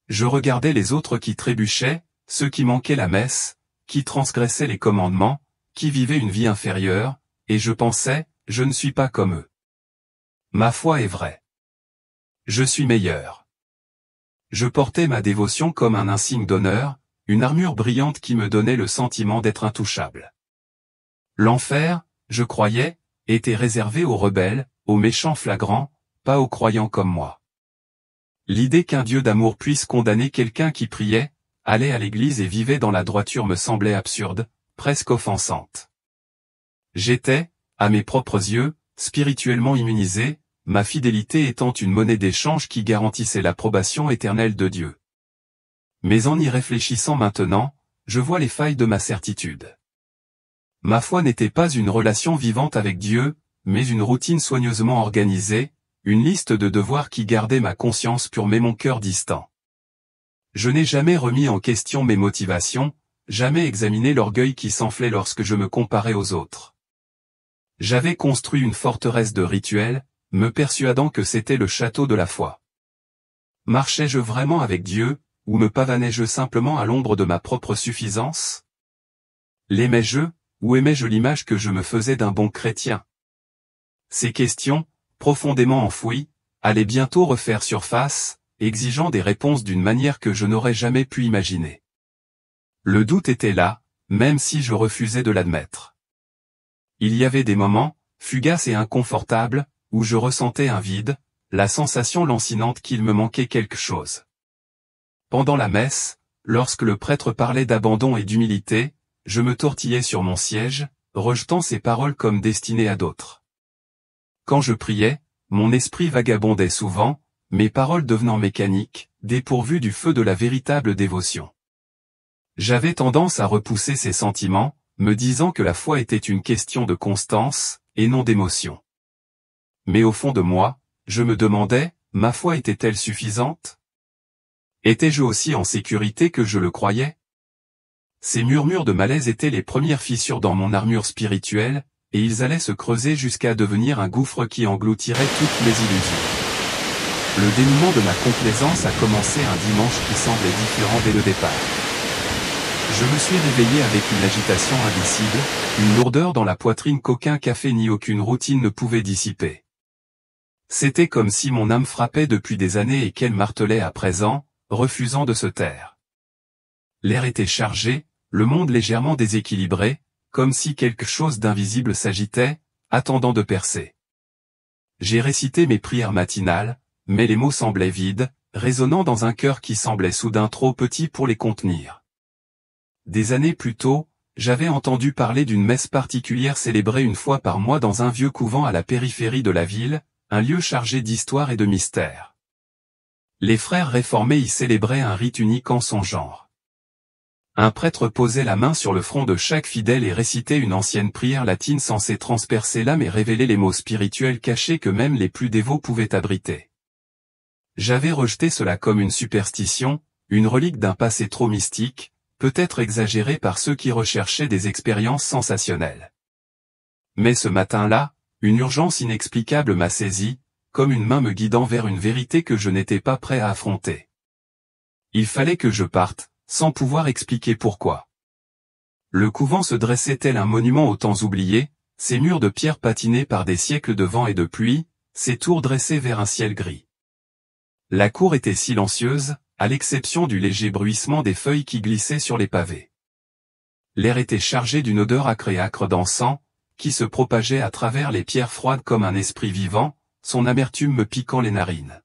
Je regardais les autres qui trébuchaient, ceux qui manquaient la messe, qui transgressaient les commandements, qui vivaient une vie inférieure, et je pensais, je ne suis pas comme eux. Ma foi est vraie. Je suis meilleur. Je portais ma dévotion comme un insigne d'honneur, une armure brillante qui me donnait le sentiment d'être intouchable. L'enfer, je croyais, était réservé aux rebelles, aux méchants flagrants, pas aux croyants comme moi. L'idée qu'un Dieu d'amour puisse condamner quelqu'un qui priait, allait à l'église et vivait dans la droiture me semblait absurde, presque offensante. J'étais, à mes propres yeux, spirituellement immunisé, ma fidélité étant une monnaie d'échange qui garantissait l'approbation éternelle de Dieu. Mais en y réfléchissant maintenant, je vois les failles de ma certitude. Ma foi n'était pas une relation vivante avec Dieu, mais une routine soigneusement organisée, une liste de devoirs qui gardait ma conscience pure mais mon cœur distant. Je n'ai jamais remis en question mes motivations, jamais examiné l'orgueil qui s'enflait lorsque je me comparais aux autres. J'avais construit une forteresse de rituels, me persuadant que c'était le château de la foi. Marchais-je vraiment avec Dieu, ou me pavanais-je simplement à l'ombre de ma propre suffisance? L'aimais-je, ou aimais-je l'image que je me faisais d'un bon chrétien? Ces questions, profondément enfouies, allaient bientôt refaire surface, exigeant des réponses d'une manière que je n'aurais jamais pu imaginer. Le doute était là, même si je refusais de l'admettre. Il y avait des moments, fugaces et inconfortables, où je ressentais un vide, la sensation lancinante qu'il me manquait quelque chose. Pendant la messe, lorsque le prêtre parlait d'abandon et d'humilité, je me tortillais sur mon siège, rejetant ces paroles comme destinées à d'autres. Quand je priais, mon esprit vagabondait souvent, mes paroles devenant mécaniques, dépourvues du feu de la véritable dévotion. J'avais tendance à repousser ces sentiments, me disant que la foi était une question de constance, et non d'émotion. Mais au fond de moi, je me demandais, ma foi était-elle suffisante? Étais-je aussi en sécurité que je le croyais? Ces murmures de malaise étaient les premières fissures dans mon armure spirituelle, et ils allaient se creuser jusqu'à devenir un gouffre qui engloutirait toutes mes illusions. Le dénouement de ma complaisance a commencé un dimanche qui semblait différent dès le départ. Je me suis réveillé avec une agitation indicible, une lourdeur dans la poitrine qu'aucun café ni aucune routine ne pouvait dissiper. C'était comme si mon âme frappait depuis des années et qu'elle martelait à présent, refusant de se taire. L'air était chargé, le monde légèrement déséquilibré, comme si quelque chose d'invisible s'agitait, attendant de percer. J'ai récité mes prières matinales, mais les mots semblaient vides, résonnant dans un cœur qui semblait soudain trop petit pour les contenir. Des années plus tôt, j'avais entendu parler d'une messe particulière célébrée une fois par mois dans un vieux couvent à la périphérie de la ville, un lieu chargé d'histoire et de mystère. Les frères réformés y célébraient un rite unique en son genre. Un prêtre posait la main sur le front de chaque fidèle et récitait une ancienne prière latine censée transpercer l'âme et révéler les mots spirituels cachés que même les plus dévots pouvaient abriter. J'avais rejeté cela comme une superstition, une relique d'un passé trop mystique, peut-être exagéré par ceux qui recherchaient des expériences sensationnelles. Mais ce matin-là, une urgence inexplicable m'a saisi, comme une main me guidant vers une vérité que je n'étais pas prêt à affronter. Il fallait que je parte, sans pouvoir expliquer pourquoi. Le couvent se dressait tel un monument aux temps oubliés, ses murs de pierre patinés par des siècles de vent et de pluie, ses tours dressées vers un ciel gris. La cour était silencieuse, à l'exception du léger bruissement des feuilles qui glissaient sur les pavés. L'air était chargé d'une odeur âcre et âcre d'encens, qui se propageait à travers les pierres froides comme un esprit vivant, son amertume me piquant les narines.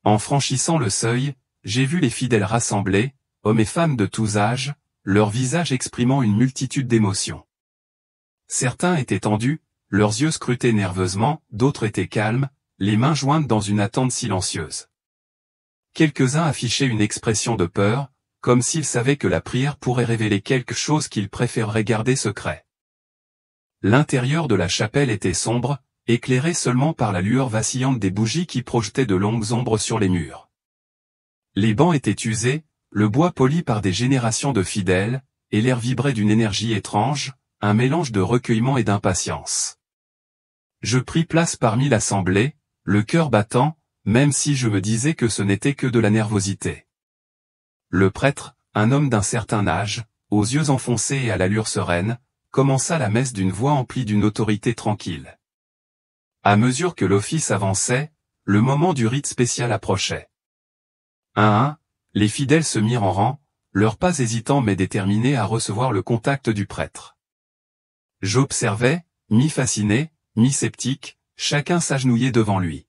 En franchissant le seuil, j'ai vu les fidèles rassemblés, hommes et femmes de tous âges, leurs visages exprimant une multitude d'émotions. Certains étaient tendus, leurs yeux scrutaient nerveusement, d'autres étaient calmes, les mains jointes dans une attente silencieuse. Quelques-uns affichaient une expression de peur, comme s'ils savaient que la prière pourrait révéler quelque chose qu'ils préféreraient garder secret. L'intérieur de la chapelle était sombre, éclairé seulement par la lueur vacillante des bougies qui projetaient de longues ombres sur les murs. Les bancs étaient usés, le bois poli par des générations de fidèles, et l'air vibrait d'une énergie étrange, un mélange de recueillement et d'impatience. Je pris place parmi l'assemblée, le cœur battant, même si je me disais que ce n'était que de la nervosité. Le prêtre, un homme d'un certain âge, aux yeux enfoncés et à l'allure sereine, commença la messe d'une voix emplie d'une autorité tranquille. À mesure que l'office avançait, le moment du rite spécial approchait. Un à un, les fidèles se mirent en rang, leurs pas hésitants mais déterminés à recevoir le contact du prêtre. J'observais, mi-fasciné, mi-sceptique, chacun s'agenouillait devant lui.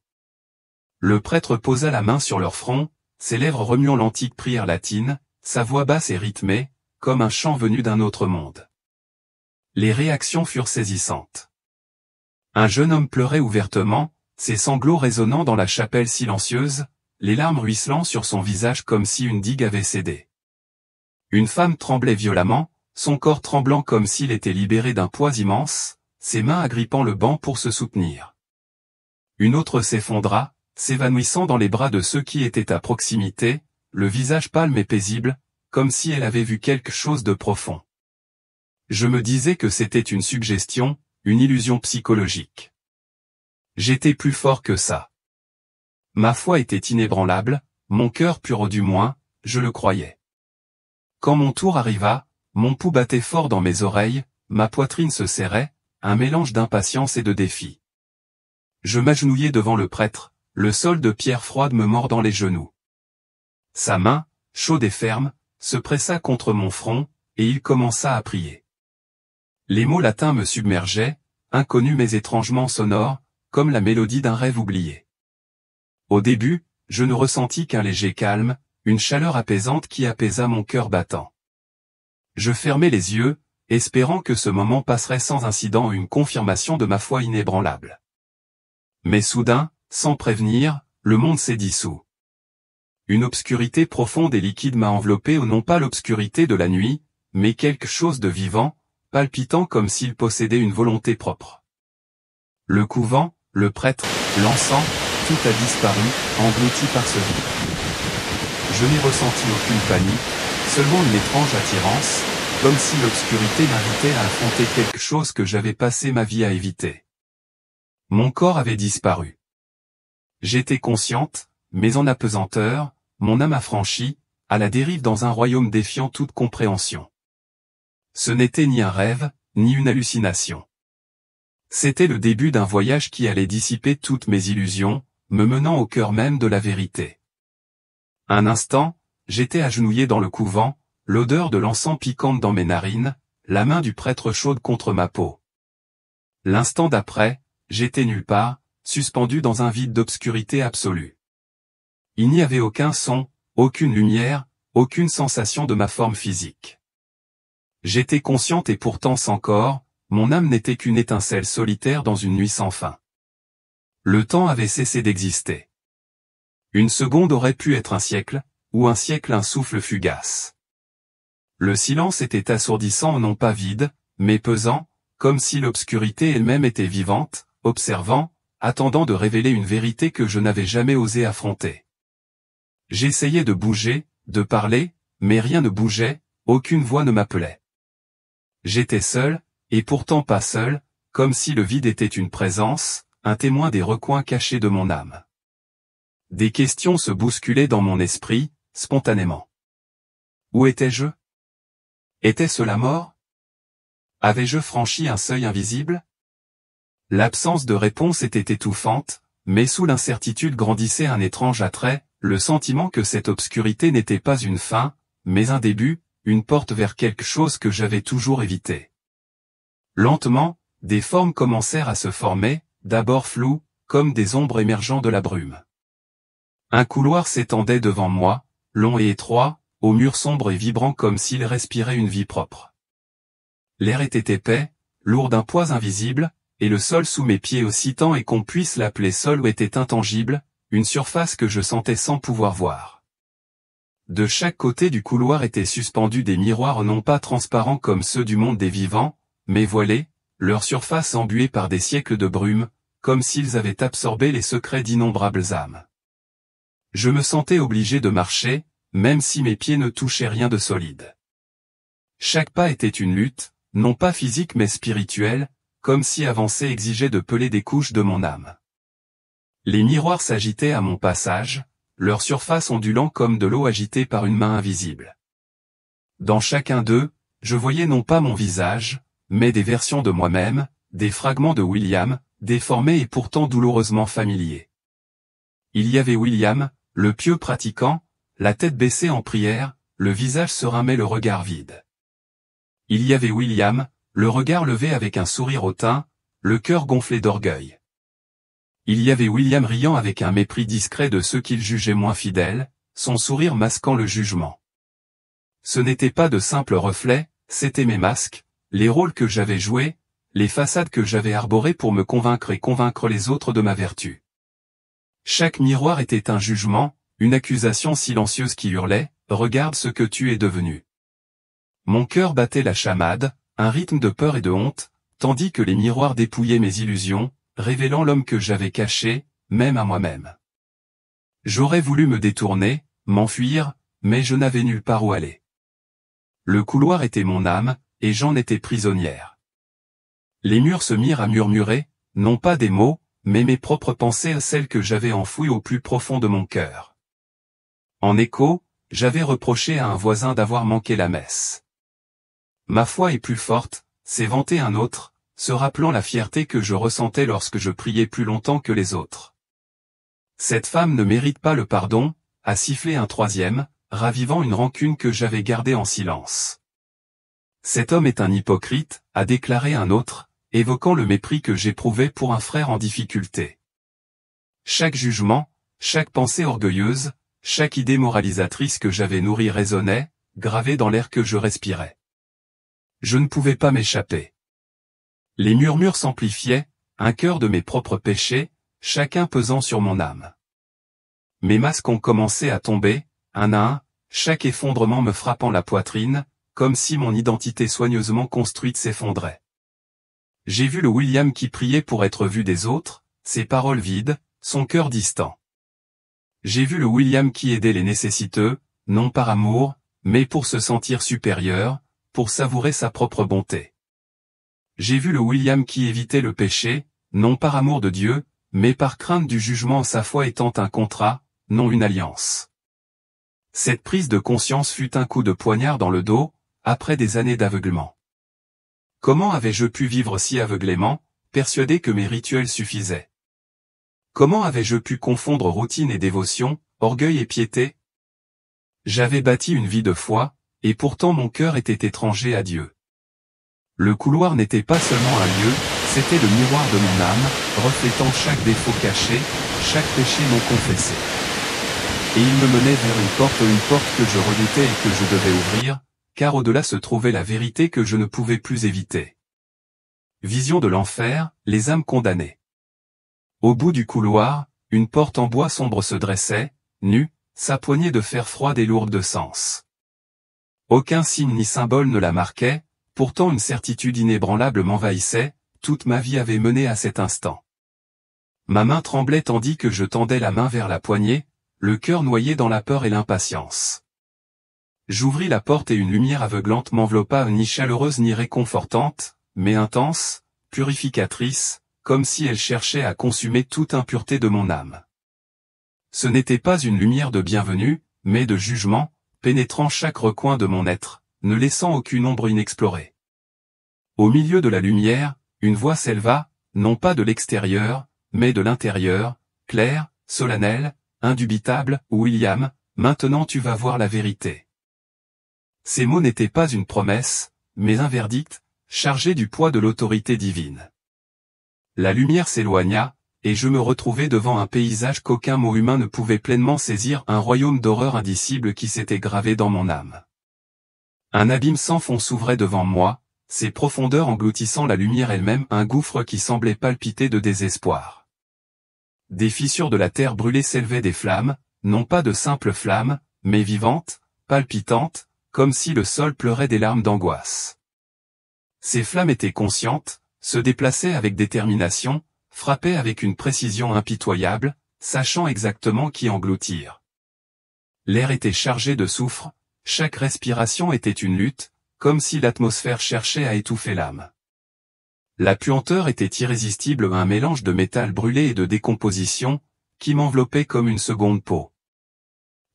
Le prêtre posa la main sur leur front, ses lèvres remuant l'antique prière latine, sa voix basse et rythmée, comme un chant venu d'un autre monde. Les réactions furent saisissantes. Un jeune homme pleurait ouvertement, ses sanglots résonnant dans la chapelle silencieuse, les larmes ruisselant sur son visage comme si une digue avait cédé. Une femme tremblait violemment, son corps tremblant comme s'il était libéré d'un poids immense, ses mains agrippant le banc pour se soutenir. Une autre s'effondra, s'évanouissant dans les bras de ceux qui étaient à proximité, le visage pâle mais paisible, comme si elle avait vu quelque chose de profond. Je me disais que c'était une suggestion, une illusion psychologique. J'étais plus fort que ça. Ma foi était inébranlable, mon cœur pur du moins, je le croyais. Quand mon tour arriva, mon pouls battait fort dans mes oreilles, ma poitrine se serrait, un mélange d'impatience et de défi. Je m'agenouillai devant le prêtre, le sol de pierre froide me mordant les genoux. Sa main, chaude et ferme, se pressa contre mon front, et il commença à prier. Les mots latins me submergeaient, inconnus mais étrangement sonores, comme la mélodie d'un rêve oublié. Au début, je ne ressentis qu'un léger calme, une chaleur apaisante qui apaisa mon cœur battant. Je fermai les yeux, espérant que ce moment passerait sans incident, une confirmation de ma foi inébranlable. Mais soudain, sans prévenir, le monde s'est dissous. Une obscurité profonde et liquide m'a enveloppé, non pas l'obscurité de la nuit, mais quelque chose de vivant, palpitant comme s'il possédait une volonté propre. Le couvent, le prêtre, l'encens, tout a disparu, englouti par ce vide. Je n'ai ressenti aucune panique, seulement une étrange attirance, comme si l'obscurité m'invitait à affronter quelque chose que j'avais passé ma vie à éviter. Mon corps avait disparu. J'étais consciente, mais en apesanteur, mon âme affranchie, à la dérive dans un royaume défiant toute compréhension. Ce n'était ni un rêve, ni une hallucination. C'était le début d'un voyage qui allait dissiper toutes mes illusions, me menant au cœur même de la vérité. Un instant, j'étais agenouillé dans le couvent, l'odeur de l'encens piquante dans mes narines, la main du prêtre chaude contre ma peau. L'instant d'après, j'étais nulle part, suspendu dans un vide d'obscurité absolue. Il n'y avait aucun son, aucune lumière, aucune sensation de ma forme physique. J'étais consciente et pourtant sans corps, mon âme n'était qu'une étincelle solitaire dans une nuit sans fin. Le temps avait cessé d'exister. Une seconde aurait pu être un siècle, ou un siècle un souffle fugace. Le silence était assourdissant, non pas vide, mais pesant, comme si l'obscurité elle-même était vivante, observant, attendant de révéler une vérité que je n'avais jamais osé affronter. J'essayais de bouger, de parler, mais rien ne bougeait, aucune voix ne m'appelait. J'étais seul, et pourtant pas seul, comme si le vide était une présence, un témoin des recoins cachés de mon âme. Des questions se bousculaient dans mon esprit, spontanément. Où étais-je? Était-ce la mort? Avais-je franchi un seuil invisible? L'absence de réponse était étouffante, mais sous l'incertitude grandissait un étrange attrait, le sentiment que cette obscurité n'était pas une fin, mais un début, une porte vers quelque chose que j'avais toujours évité. Lentement, des formes commencèrent à se former, d'abord floues, comme des ombres émergeant de la brume. Un couloir s'étendait devant moi, long et étroit, aux murs sombres et vibrants comme s'il respirait une vie propre. L'air était épais, lourd d'un poids invisible, et le sol sous mes pieds aussi tant et qu'on puisse l'appeler sol était intangible, une surface que je sentais sans pouvoir voir. De chaque côté du couloir étaient suspendus des miroirs non pas transparents comme ceux du monde des vivants, mais voilés, leur surface embuée par des siècles de brume, comme s'ils avaient absorbé les secrets d'innombrables âmes. Je me sentais obligé de marcher, même si mes pieds ne touchaient rien de solide. Chaque pas était une lutte, non pas physique mais spirituelle, comme si avancer exigeait de peler des couches de mon âme. Les miroirs s'agitaient à mon passage, leur surface ondulant comme de l'eau agitée par une main invisible. Dans chacun d'eux, je voyais non pas mon visage, mais des versions de moi-même, des fragments de William, déformés et pourtant douloureusement familiers. Il y avait William, le pieux pratiquant, la tête baissée en prière, le visage serein mais le regard vide. Il y avait William, le regard levé avec un sourire hautain, le cœur gonflé d'orgueil. Il y avait William riant avec un mépris discret de ceux qu'il jugeait moins fidèles, son sourire masquant le jugement. Ce n'étaient pas de simples reflets, c'étaient mes masques, les rôles que j'avais joués, les façades que j'avais arborées pour me convaincre et convaincre les autres de ma vertu. Chaque miroir était un jugement, une accusation silencieuse qui hurlait, « Regarde ce que tu es devenu ». Mon cœur battait la chamade, un rythme de peur et de honte, tandis que les miroirs dépouillaient mes illusions, révélant l'homme que j'avais caché, même à moi-même. J'aurais voulu me détourner, m'enfuir, mais je n'avais nulle part où aller. Le couloir était mon âme, et j'en étais prisonnière. Les murs se mirent à murmurer, non pas des mots, mais mes propres pensées, celles que j'avais enfouies au plus profond de mon cœur. En écho, j'avais reproché à un voisin d'avoir manqué la messe. Ma foi est plus forte, s'est vanté un autre, se rappelant la fierté que je ressentais lorsque je priais plus longtemps que les autres. Cette femme ne mérite pas le pardon, a sifflé un troisième, ravivant une rancune que j'avais gardée en silence. Cet homme est un hypocrite, a déclaré un autre, évoquant le mépris que j'éprouvais pour un frère en difficulté. Chaque jugement, chaque pensée orgueilleuse, chaque idée moralisatrice que j'avais nourrie résonnait, gravée dans l'air que je respirais. Je ne pouvais pas m'échapper. Les murmures s'amplifiaient, un cœur de mes propres péchés, chacun pesant sur mon âme. Mes masques ont commencé à tomber, un à un, chaque effondrement me frappant la poitrine, comme si mon identité soigneusement construite s'effondrait. J'ai vu le William qui priait pour être vu des autres, ses paroles vides, son cœur distant. J'ai vu le William qui aidait les nécessiteux, non par amour, mais pour se sentir supérieur, pour savourer sa propre bonté. J'ai vu le William qui évitait le péché, non par amour de Dieu, mais par crainte du jugement, sa foi étant un contrat, non une alliance. Cette prise de conscience fut un coup de poignard dans le dos, après des années d'aveuglement. Comment avais-je pu vivre si aveuglément, persuadé que mes rituels suffisaient? Comment avais-je pu confondre routine et dévotion, orgueil et piété? J'avais bâti une vie de foi, et pourtant mon cœur était étranger à Dieu. Le couloir n'était pas seulement un lieu, c'était le miroir de mon âme, reflétant chaque défaut caché, chaque péché non confessé. Et il me menait vers une porte que je redoutais et que je devais ouvrir, car au-delà se trouvait la vérité que je ne pouvais plus éviter. Vision de l'enfer, les âmes condamnées. Au bout du couloir, une porte en bois sombre se dressait, nue, sa poignée de fer froide et lourde de sens. Aucun signe ni symbole ne la marquait, pourtant une certitude inébranlable m'envahissait, toute ma vie avait mené à cet instant. Ma main tremblait tandis que je tendais la main vers la poignée, le cœur noyé dans la peur et l'impatience. J'ouvris la porte et une lumière aveuglante m'enveloppa, ni chaleureuse ni réconfortante, mais intense, purificatrice, comme si elle cherchait à consumer toute impureté de mon âme. Ce n'était pas une lumière de bienvenue, mais de jugement, pénétrant chaque recoin de mon être, ne laissant aucune ombre inexplorée. Au milieu de la lumière, une voix s'éleva, non pas de l'extérieur, mais de l'intérieur, claire, solennelle, indubitable, William, maintenant tu vas voir la vérité. Ces mots n'étaient pas une promesse, mais un verdict, chargé du poids de l'autorité divine. La lumière s'éloigna, et je me retrouvai devant un paysage qu'aucun mot humain ne pouvait pleinement saisir, un royaume d'horreur indicible qui s'était gravé dans mon âme. Un abîme sans fond s'ouvrait devant moi, ses profondeurs engloutissant la lumière elle-même, un gouffre qui semblait palpiter de désespoir. Des fissures de la terre brûlée s'élevaient des flammes, non pas de simples flammes, mais vivantes, palpitantes, comme si le sol pleurait des larmes d'angoisse. Ces flammes étaient conscientes, se déplaçaient avec détermination, frappaient avec une précision impitoyable, sachant exactement qui engloutir. L'air était chargé de soufre, chaque respiration était une lutte, comme si l'atmosphère cherchait à étouffer l'âme. La puanteur était irrésistible, un mélange de métal brûlé et de décomposition, qui m'enveloppait comme une seconde peau.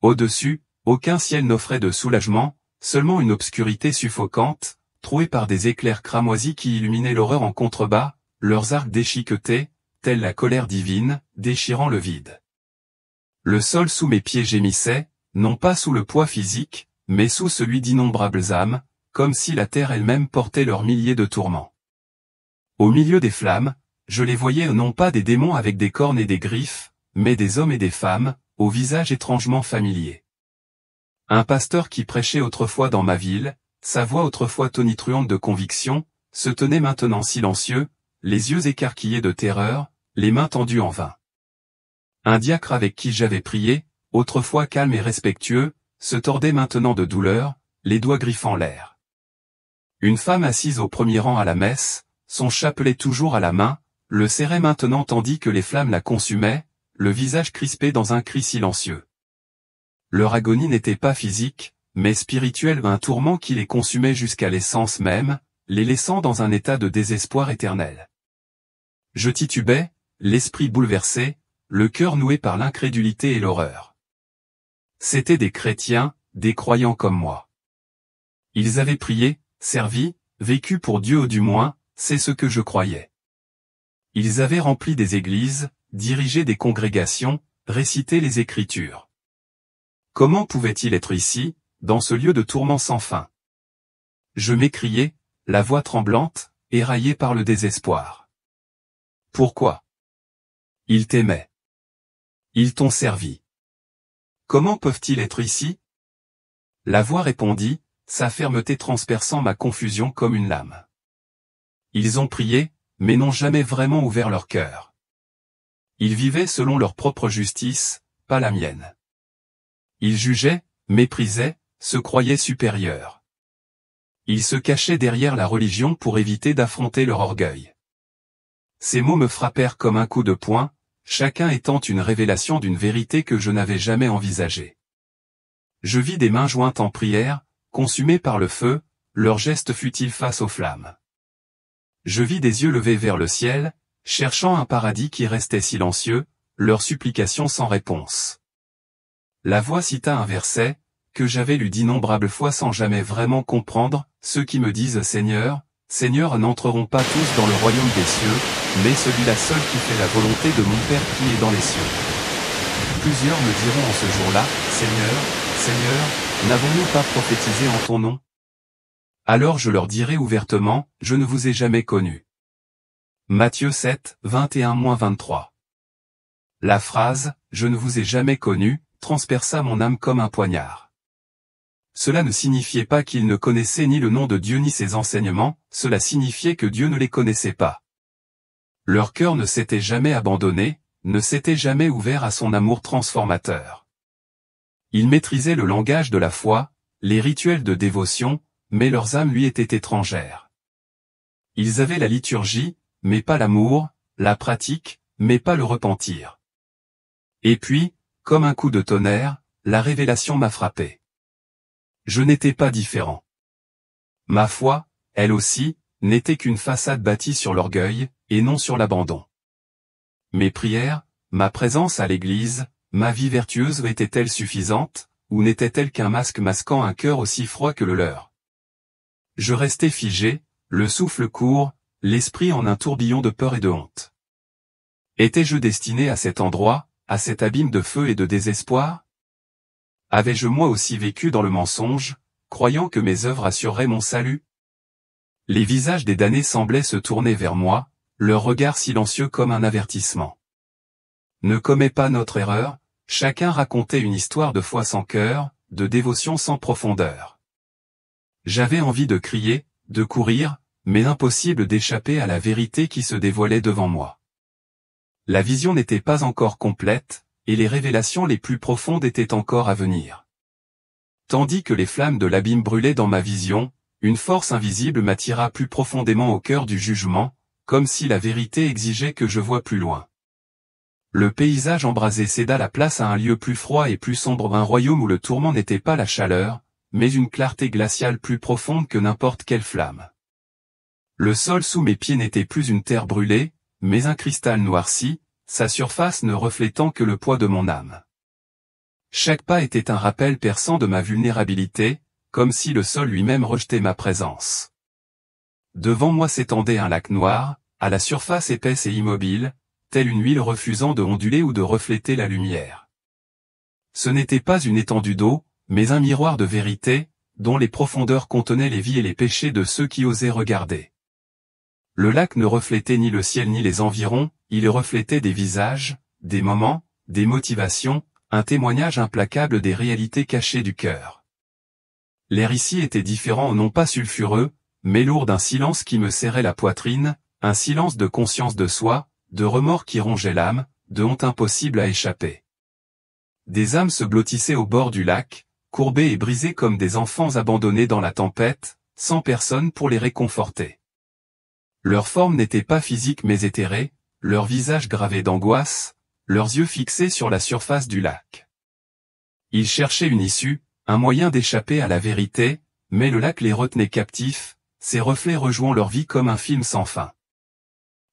Au-dessus, aucun ciel n'offrait de soulagement, seulement une obscurité suffocante, trouée par des éclairs cramoisis qui illuminaient l'horreur en contrebas, leurs arcs déchiquetés, telle la colère divine, déchirant le vide. Le sol sous mes pieds gémissait, non pas sous le poids physique, mais sous celui d'innombrables âmes, comme si la terre elle-même portait leurs milliers de tourments. Au milieu des flammes, je les voyais non pas des démons avec des cornes et des griffes, mais des hommes et des femmes, au visage étrangement familier. Un pasteur qui prêchait autrefois dans ma ville, sa voix autrefois tonitruante de conviction, se tenait maintenant silencieux, les yeux écarquillés de terreur, les mains tendues en vain. Un diacre avec qui j'avais prié, autrefois calme et respectueux, se tordait maintenant de douleur, les doigts griffant l'air. Une femme assise au premier rang à la messe, son chapelet toujours à la main, le serrait maintenant tandis que les flammes la consumaient, le visage crispé dans un cri silencieux. Leur agonie n'était pas physique, mais spirituel, un tourment qui les consumait jusqu'à l'essence même, les laissant dans un état de désespoir éternel. Je titubais, l'esprit bouleversé, le cœur noué par l'incrédulité et l'horreur. C'étaient des chrétiens, des croyants comme moi. Ils avaient prié, servi, vécu pour Dieu, ou du moins, c'est ce que je croyais. Ils avaient rempli des églises, dirigé des congrégations, récité les Écritures. Comment pouvait-il être ici, dans ce lieu de tourment sans fin? Je m'écriai, la voix tremblante, éraillée par le désespoir. Pourquoi? Ils t'aimaient. Ils t'ont servi. Comment peuvent-ils être ici? La voix répondit, sa fermeté transperçant ma confusion comme une lame. Ils ont prié, mais n'ont jamais vraiment ouvert leur cœur. Ils vivaient selon leur propre justice, pas la mienne. Ils jugeaient, méprisaient, se croyaient supérieurs. Ils se cachaient derrière la religion pour éviter d'affronter leur orgueil. Ces mots me frappèrent comme un coup de poing, chacun étant une révélation d'une vérité que je n'avais jamais envisagée. Je vis des mains jointes en prière, consumées par le feu, leur geste fut-il face aux flammes. Je vis des yeux levés vers le ciel, cherchant un paradis qui restait silencieux, leurs supplications sans réponse. La voix cita un verset, que j'avais lu d'innombrables fois sans jamais vraiment comprendre, ceux qui me disent Seigneur, Seigneur n'entreront pas tous dans le royaume des cieux, mais celui-là seul qui fait la volonté de mon Père qui est dans les cieux. Plusieurs me diront en ce jour-là, Seigneur, Seigneur, n'avons-nous pas prophétisé en ton nom? Alors je leur dirai ouvertement, je ne vous ai jamais connus. Matthieu 7, 21-23. La phrase, je ne vous ai jamais connus, transperça mon âme comme un poignard. Cela ne signifiait pas qu'ils ne connaissaient ni le nom de Dieu ni ses enseignements, cela signifiait que Dieu ne les connaissait pas. Leur cœur ne s'était jamais abandonné, ne s'était jamais ouvert à son amour transformateur. Ils maîtrisaient le langage de la foi, les rituels de dévotion, mais leurs âmes lui étaient étrangères. Ils avaient la liturgie, mais pas l'amour, la pratique, mais pas le repentir. Et puis, comme un coup de tonnerre, la révélation m'a frappé. Je n'étais pas différent. Ma foi, elle aussi, n'était qu'une façade bâtie sur l'orgueil, et non sur l'abandon. Mes prières, ma présence à l'église, ma vie vertueuse étaient-elles suffisantes, ou n'étaient-elles qu'un masque masquant un cœur aussi froid que le leur? Je restais figé, le souffle court, l'esprit en un tourbillon de peur et de honte. Étais-je destiné à cet endroit, à cet abîme de feu et de désespoir? Avais-je moi aussi vécu dans le mensonge, croyant que mes œuvres assureraient mon salut? Les visages des damnés semblaient se tourner vers moi, leur regard silencieux comme un avertissement. Ne commets pas notre erreur, chacun racontait une histoire de foi sans cœur, de dévotion sans profondeur. J'avais envie de crier, de courir, mais impossible d'échapper à la vérité qui se dévoilait devant moi. La vision n'était pas encore complète, et les révélations les plus profondes étaient encore à venir. Tandis que les flammes de l'abîme brûlaient dans ma vision, une force invisible m'attira plus profondément au cœur du jugement, comme si la vérité exigeait que je voie plus loin. Le paysage embrasé céda la place à un lieu plus froid et plus sombre, un royaume où le tourment n'était pas la chaleur, mais une clarté glaciale plus profonde que n'importe quelle flamme. Le sol sous mes pieds n'était plus une terre brûlée, mais un cristal noirci, sa surface ne reflétant que le poids de mon âme. Chaque pas était un rappel perçant de ma vulnérabilité, comme si le sol lui-même rejetait ma présence. Devant moi s'étendait un lac noir, à la surface épaisse et immobile, telle une huile refusant de onduler ou de refléter la lumière. Ce n'était pas une étendue d'eau, mais un miroir de vérité, dont les profondeurs contenaient les vies et les péchés de ceux qui osaient regarder. Le lac ne reflétait ni le ciel ni les environs, il reflétait des visages, des moments, des motivations, un témoignage implacable des réalités cachées du cœur. L'air ici était différent, non pas sulfureux, mais lourd d'un silence qui me serrait la poitrine, un silence de conscience de soi, de remords qui rongeaient l'âme, de honte impossible à échapper. Des âmes se blottissaient au bord du lac, courbées et brisées comme des enfants abandonnés dans la tempête, sans personne pour les réconforter. Leur forme n'était pas physique mais éthérée, leur visage gravé d'angoisse, leurs yeux fixés sur la surface du lac. Ils cherchaient une issue, Un moyen d'échapper à la vérité, mais le lac les retenait captifs, ses reflets rejouant leur vie comme un film sans fin.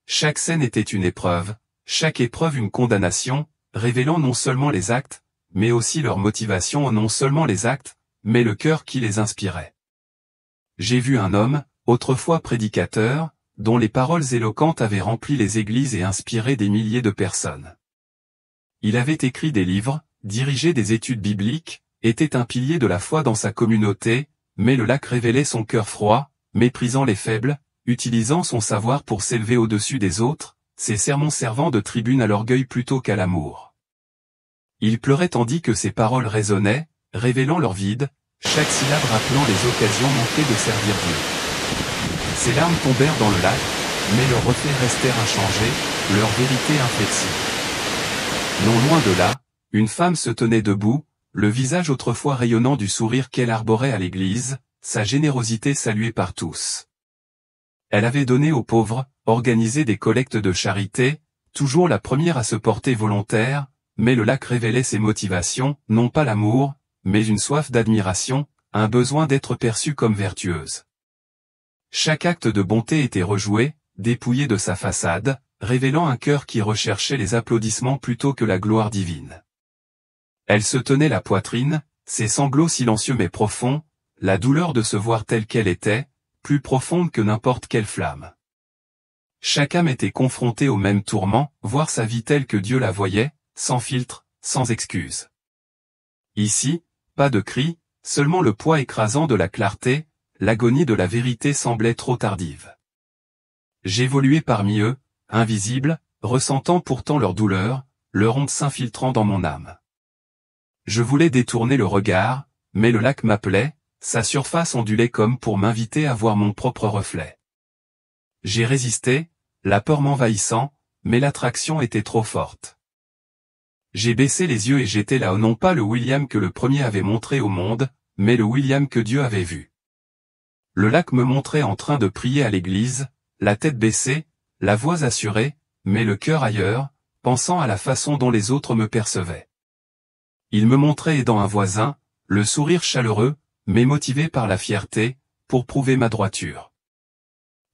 Chaque scène était une épreuve, chaque épreuve une condamnation, révélant non seulement les actes, mais aussi leur motivation, non seulement les actes, mais le cœur qui les inspirait. J'ai vu un homme, autrefois prédicateur, dont les paroles éloquentes avaient rempli les églises et inspiré des milliers de personnes. Il avait écrit des livres, dirigé des études bibliques, était un pilier de la foi dans sa communauté, mais le lac révélait son cœur froid, méprisant les faibles, utilisant son savoir pour s'élever au-dessus des autres, ses sermons servant de tribune à l'orgueil plutôt qu'à l'amour. Il pleurait tandis que ses paroles résonnaient, révélant leur vide, chaque syllabe rappelant les occasions manquées de servir Dieu. Ses larmes tombèrent dans le lac, mais leurs reflets restèrent inchangés, leur vérité inflexible. Non loin de là, une femme se tenait debout, le visage autrefois rayonnant du sourire qu'elle arborait à l'église, sa générosité saluée par tous. Elle avait donné aux pauvres, organisé des collectes de charité, toujours la première à se porter volontaire, mais le lac révélait ses motivations, non pas l'amour, mais une soif d'admiration, un besoin d'être perçue comme vertueuse. Chaque acte de bonté était rejoué, dépouillé de sa façade, révélant un cœur qui recherchait les applaudissements plutôt que la gloire divine. Elle se tenait la poitrine, ses sanglots silencieux mais profonds, la douleur de se voir telle qu'elle était, plus profonde que n'importe quelle flamme. Chaque âme était confrontée au même tourment, voir sa vie telle que Dieu la voyait, sans filtre, sans excuse. Ici, pas de cri, seulement le poids écrasant de la clarté, l'agonie de la vérité semblait trop tardive. J'évoluais parmi eux, invisible, ressentant pourtant leur douleur, leur honte s'infiltrant dans mon âme. Je voulais détourner le regard, mais le lac m'appelait, sa surface ondulait comme pour m'inviter à voir mon propre reflet. J'ai résisté, la peur m'envahissant, mais l'attraction était trop forte. J'ai baissé les yeux et j'étais là, non pas le William que le premier avait montré au monde, mais le William que Dieu avait vu. Le lac me montrait en train de prier à l'église, la tête baissée, la voix assurée, mais le cœur ailleurs, pensant à la façon dont les autres me percevaient. Il me montrait aidant un voisin, le sourire chaleureux, mais motivé par la fierté, pour prouver ma droiture.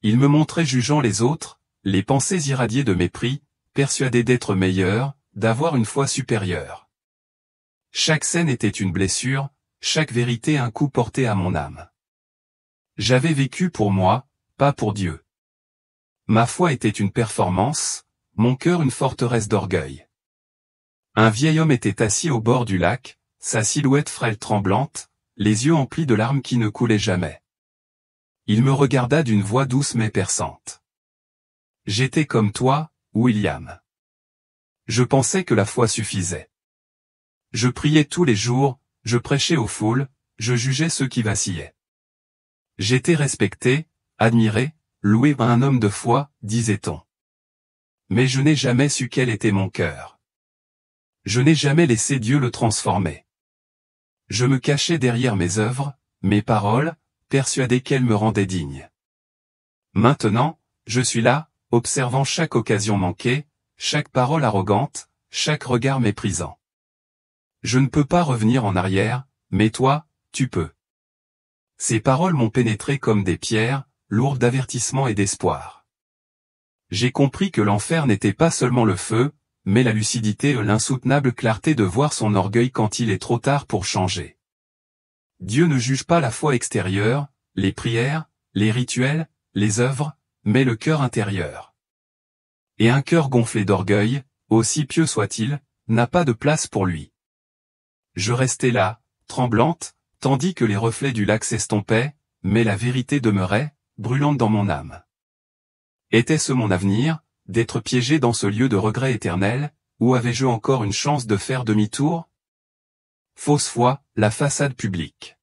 Il me montrait jugeant les autres, les pensées irradiées de mépris, persuadé d'être meilleur, d'avoir une foi supérieure. Chaque scène était une blessure, chaque vérité un coup porté à mon âme. J'avais vécu pour moi, pas pour Dieu. Ma foi était une performance, mon cœur une forteresse d'orgueil. Un vieil homme était assis au bord du lac, sa silhouette frêle tremblante, les yeux emplis de larmes qui ne coulaient jamais. Il me regarda d'une voix douce mais perçante. J'étais comme toi, William. Je pensais que la foi suffisait. Je priais tous les jours, je prêchais aux foules, je jugeais ceux qui vacillaient. J'étais respecté, admiré, loué par un homme de foi, disait-on. Mais je n'ai jamais su quel était mon cœur. Je n'ai jamais laissé Dieu le transformer. Je me cachais derrière mes œuvres, mes paroles, persuadé qu'elles me rendaient digne. Maintenant, je suis là, observant chaque occasion manquée, chaque parole arrogante, chaque regard méprisant. Je ne peux pas revenir en arrière, mais toi, tu peux. Ces paroles m'ont pénétré comme des pierres, lourdes d'avertissement et d'espoir. J'ai compris que l'enfer n'était pas seulement le feu, mais la lucidité et l'insoutenable clarté de voir son orgueil quand il est trop tard pour changer. Dieu ne juge pas la foi extérieure, les prières, les rituels, les œuvres, mais le cœur intérieur. Et un cœur gonflé d'orgueil, aussi pieux soit-il, n'a pas de place pour lui. Je restais là, tremblante, tandis que les reflets du lac s'estompaient, mais la vérité demeurait, brûlante dans mon âme. Était-ce mon avenir, d'être piégé dans ce lieu de regret éternel, ou avais-je encore une chance de faire demi-tour? Fausse foi, la façade publique.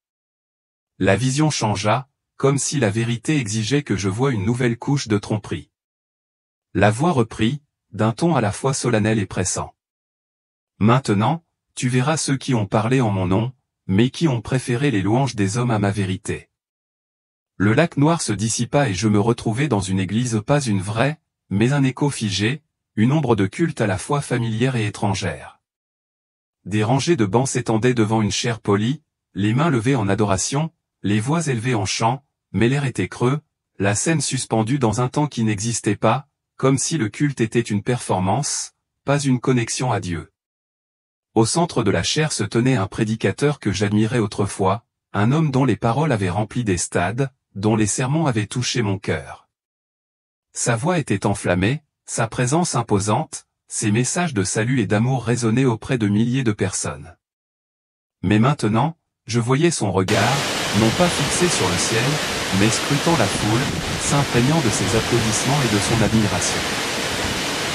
La vision changea, comme si la vérité exigeait que je voie une nouvelle couche de tromperie. La voix reprit, d'un ton à la fois solennel et pressant. Maintenant, tu verras ceux qui ont parlé en mon nom, mais qui ont préféré les louanges des hommes à ma vérité. Le lac noir se dissipa et je me retrouvai dans une église, pas une vraie, mais un écho figé, une ombre de culte à la fois familière et étrangère. Des rangées de bancs s'étendaient devant une chaire polie, les mains levées en adoration, les voix élevées en chant, mais l'air était creux, la scène suspendue dans un temps qui n'existait pas, comme si le culte était une performance, pas une connexion à Dieu. Au centre de la chaire se tenait un prédicateur que j'admirais autrefois, un homme dont les paroles avaient rempli des stades, dont les sermons avaient touché mon cœur. Sa voix était enflammée, sa présence imposante, ses messages de salut et d'amour résonnaient auprès de milliers de personnes. Mais maintenant, je voyais son regard, non pas fixé sur le ciel, mais scrutant la foule, s'imprégnant de ses applaudissements et de son admiration.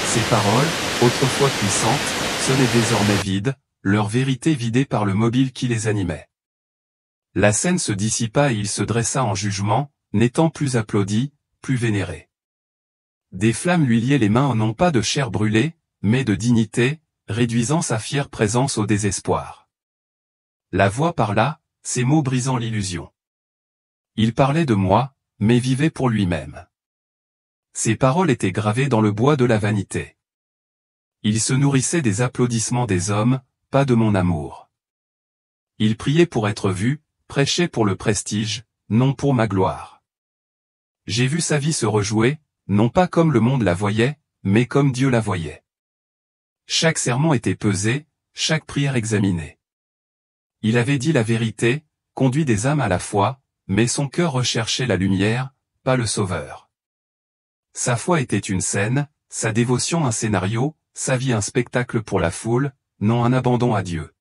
Ses paroles, autrefois puissantes, sonnaient désormais vides, leur vérité vidée par le mobile qui les animait. La scène se dissipa et il se dressa en jugement, n'étant plus applaudi, plus vénéré. Des flammes lui liaient les mains non pas de chair brûlée, mais de dignité, réduisant sa fière présence au désespoir. La voix parla, ses mots brisant l'illusion. Il parlait de moi, mais vivait pour lui-même. Ses paroles étaient gravées dans le bois de la vanité. Il se nourrissait des applaudissements des hommes, pas de mon amour. Il priait pour être vu, prêchait pour le prestige, non pour ma gloire. J'ai vu sa vie se rejouer, non pas comme le monde la voyait, mais comme Dieu la voyait. Chaque sermon était pesé, chaque prière examinée. Il avait dit la vérité, conduit des âmes à la foi, mais son cœur recherchait la lumière, pas le Sauveur. Sa foi était une scène, sa dévotion un scénario, sa vie un spectacle pour la foule, non un abandon à Dieu.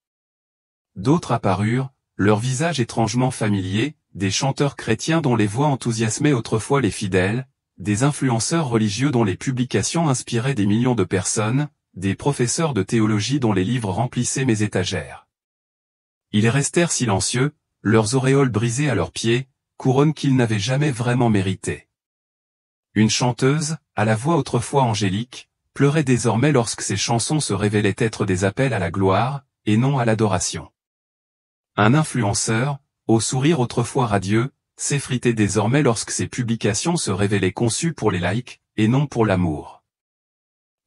D'autres apparurent, leurs visages étrangement familiers, des chanteurs chrétiens dont les voix enthousiasmaient autrefois les fidèles, des influenceurs religieux dont les publications inspiraient des millions de personnes, des professeurs de théologie dont les livres remplissaient mes étagères. Ils restèrent silencieux, leurs auréoles brisées à leurs pieds, couronnes qu'ils n'avaient jamais vraiment méritées. Une chanteuse, à la voix autrefois angélique, pleurait désormais lorsque ses chansons se révélaient être des appels à la gloire, et non à l'adoration. Un influenceur, au sourire autrefois radieux, s'effritait désormais lorsque ses publications se révélaient conçues pour les likes, et non pour l'amour.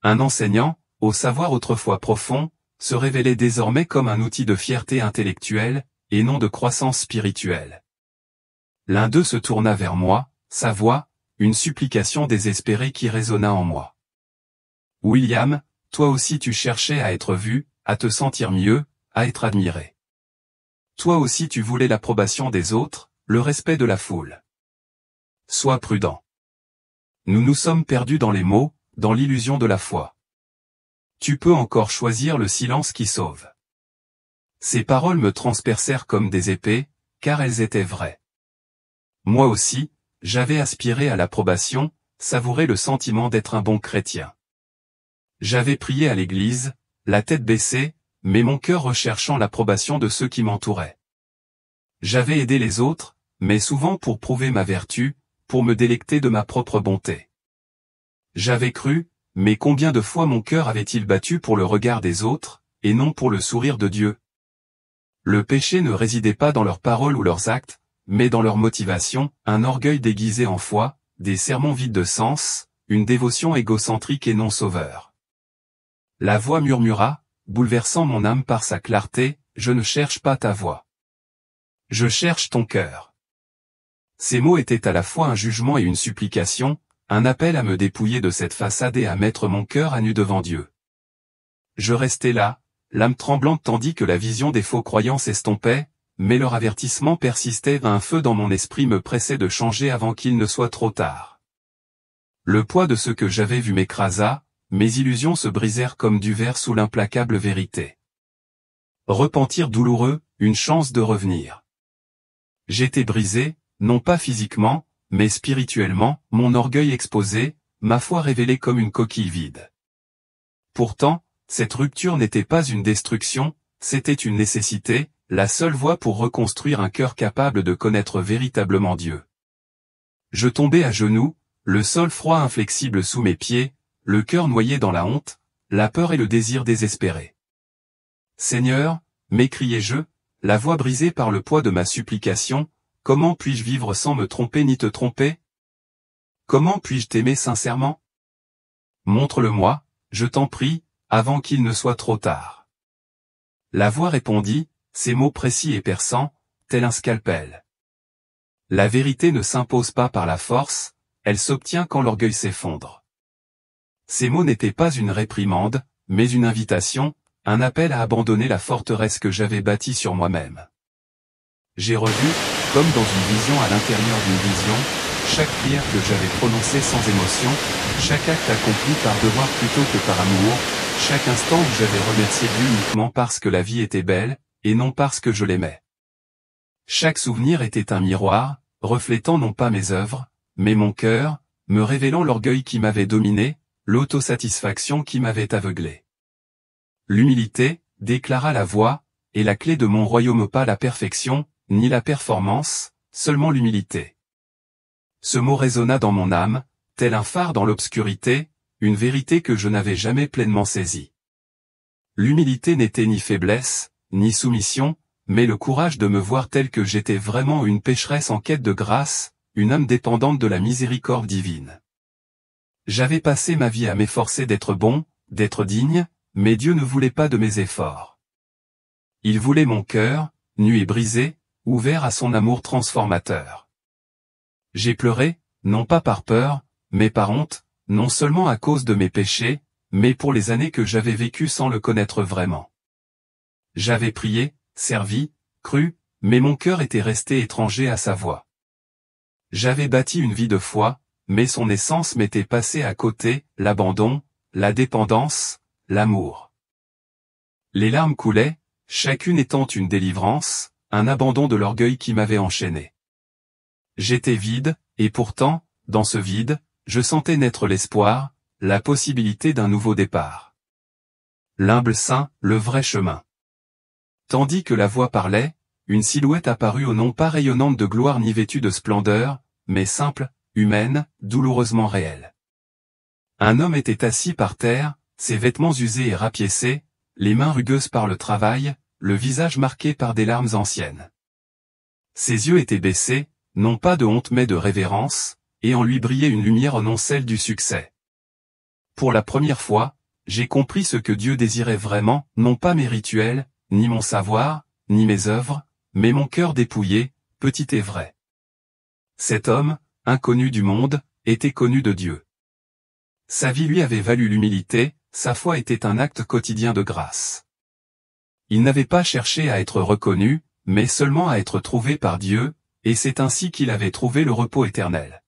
Un enseignant, au savoir autrefois profond, se révélait désormais comme un outil de fierté intellectuelle, et non de croissance spirituelle. L'un d'eux se tourna vers moi, sa voix, une supplication désespérée qui résonna en moi. « William, toi aussi tu cherchais à être vu, à te sentir mieux, à être admiré. Toi aussi tu voulais l'approbation des autres, le respect de la foule. Sois prudent. Nous nous sommes perdus dans les mots, dans l'illusion de la foi. Tu peux encore choisir le silence qui sauve. » Ces paroles me transpercèrent comme des épées, car elles étaient vraies. Moi aussi, j'avais aspiré à l'approbation, savouré le sentiment d'être un bon chrétien. J'avais prié à l'église, la tête baissée, mais mon cœur recherchant l'approbation de ceux qui m'entouraient. J'avais aidé les autres, mais souvent pour prouver ma vertu, pour me délecter de ma propre bonté. J'avais cru, mais combien de fois mon cœur avait-il battu pour le regard des autres, et non pour le sourire de Dieu? Le péché ne résidait pas dans leurs paroles ou leurs actes, mais dans leur motivation, un orgueil déguisé en foi, des sermons vides de sens, une dévotion égocentrique et non sauveur. La voix murmura, bouleversant mon âme par sa clarté, « Je ne cherche pas ta voix. Je cherche ton cœur. » Ces mots étaient à la fois un jugement et une supplication, un appel à me dépouiller de cette façade et à mettre mon cœur à nu devant Dieu. Je restais là, l'âme tremblante tandis que la vision des faux croyants s'estompait, mais leur avertissement persistait, un feu dans mon esprit me pressait de changer avant qu'il ne soit trop tard. Le poids de ce que j'avais vu m'écrasa, mes illusions se brisèrent comme du verre sous l'implacable vérité. Repentir douloureux, une chance de revenir. J'étais brisé, non pas physiquement, mais spirituellement, mon orgueil exposé, ma foi révélée comme une coquille vide. Pourtant, cette rupture n'était pas une destruction, c'était une nécessité, la seule voie pour reconstruire un cœur capable de connaître véritablement Dieu. Je tombais à genoux, le sol froid inflexible sous mes pieds, le cœur noyé dans la honte, la peur et le désir désespéré. « Seigneur, m'écriai-je, la voix brisée par le poids de ma supplication, comment puis-je vivre sans me tromper ni te tromper? Comment puis-je t'aimer sincèrement? Montre-le-moi, je t'en prie, avant qu'il ne soit trop tard. » La voix répondit, ces mots précis et perçants, tel un scalpel. La vérité ne s'impose pas par la force, elle s'obtient quand l'orgueil s'effondre. Ces mots n'étaient pas une réprimande, mais une invitation, un appel à abandonner la forteresse que j'avais bâtie sur moi-même. J'ai revu, comme dans une vision à l'intérieur d'une vision, chaque prière que j'avais prononcée sans émotion, chaque acte accompli par devoir plutôt que par amour, chaque instant où j'avais remercié Dieu uniquement parce que la vie était belle, et non parce que je l'aimais. Chaque souvenir était un miroir, reflétant non pas mes œuvres, mais mon cœur, me révélant l'orgueil qui m'avait dominé, l'autosatisfaction qui m'avait aveuglé. L'humilité, déclara la voix, est la clé de mon royaume, pas la perfection, ni la performance, seulement l'humilité. Ce mot résonna dans mon âme, tel un phare dans l'obscurité, une vérité que je n'avais jamais pleinement saisie. L'humilité n'était ni faiblesse, ni soumission, mais le courage de me voir tel que j'étais vraiment, une pécheresse en quête de grâce, une âme dépendante de la miséricorde divine. J'avais passé ma vie à m'efforcer d'être bon, d'être digne, mais Dieu ne voulait pas de mes efforts. Il voulait mon cœur, nu et brisé, ouvert à son amour transformateur. J'ai pleuré, non pas par peur, mais par honte, non seulement à cause de mes péchés, mais pour les années que j'avais vécues sans le connaître vraiment. J'avais prié, servi, cru, mais mon cœur était resté étranger à sa voix. J'avais bâti une vie de foi, mais son essence m'était passée à côté, l'abandon, la dépendance, l'amour. Les larmes coulaient, chacune étant une délivrance, un abandon de l'orgueil qui m'avait enchaîné. J'étais vide, et pourtant, dans ce vide, je sentais naître l'espoir, la possibilité d'un nouveau départ. L'humble saint, le vrai chemin. Tandis que la voix parlait, une silhouette apparut au non pas rayonnante de gloire ni vêtue de splendeur, mais simple, humaine, douloureusement réelle. Un homme était assis par terre, ses vêtements usés et rapiécés, les mains rugueuses par le travail, le visage marqué par des larmes anciennes. Ses yeux étaient baissés, non pas de honte mais de révérence, et en lui brillait une lumière non celle du succès. Pour la première fois, j'ai compris ce que Dieu désirait vraiment, non pas mes rituels, ni mon savoir, ni mes œuvres, mais mon cœur dépouillé, petit et vrai. Cet homme, inconnu du monde, était connu de Dieu. Sa vie lui avait valu l'humilité, sa foi était un acte quotidien de grâce. Il n'avait pas cherché à être reconnu, mais seulement à être trouvé par Dieu, et c'est ainsi qu'il avait trouvé le repos éternel.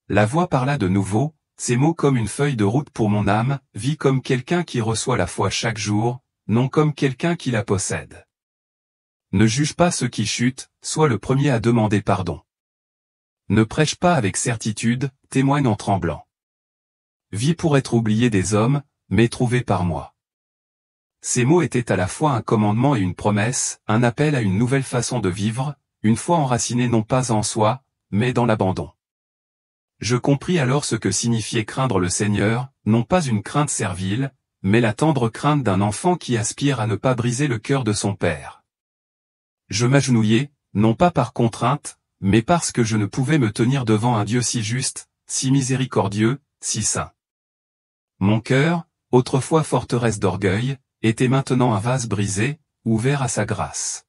La voix parla de nouveau, ces mots comme une feuille de route pour mon âme, vis comme quelqu'un qui reçoit la foi chaque jour, non comme quelqu'un qui la possède. Ne juge pas ceux qui chutent, sois le premier à demander pardon. Ne prêche pas avec certitude, témoigne en tremblant. Vis pour être oublié des hommes, mais trouvé par moi. Ces mots étaient à la fois un commandement et une promesse, un appel à une nouvelle façon de vivre, une foi enracinée non pas en soi, mais dans l'abandon. Je compris alors ce que signifiait craindre le Seigneur, non pas une crainte servile, mais la tendre crainte d'un enfant qui aspire à ne pas briser le cœur de son père. Je m'agenouillai, non pas par contrainte, mais parce que je ne pouvais me tenir devant un Dieu si juste, si miséricordieux, si saint. Mon cœur, autrefois forteresse d'orgueil, était maintenant un vase brisé, ouvert à sa grâce.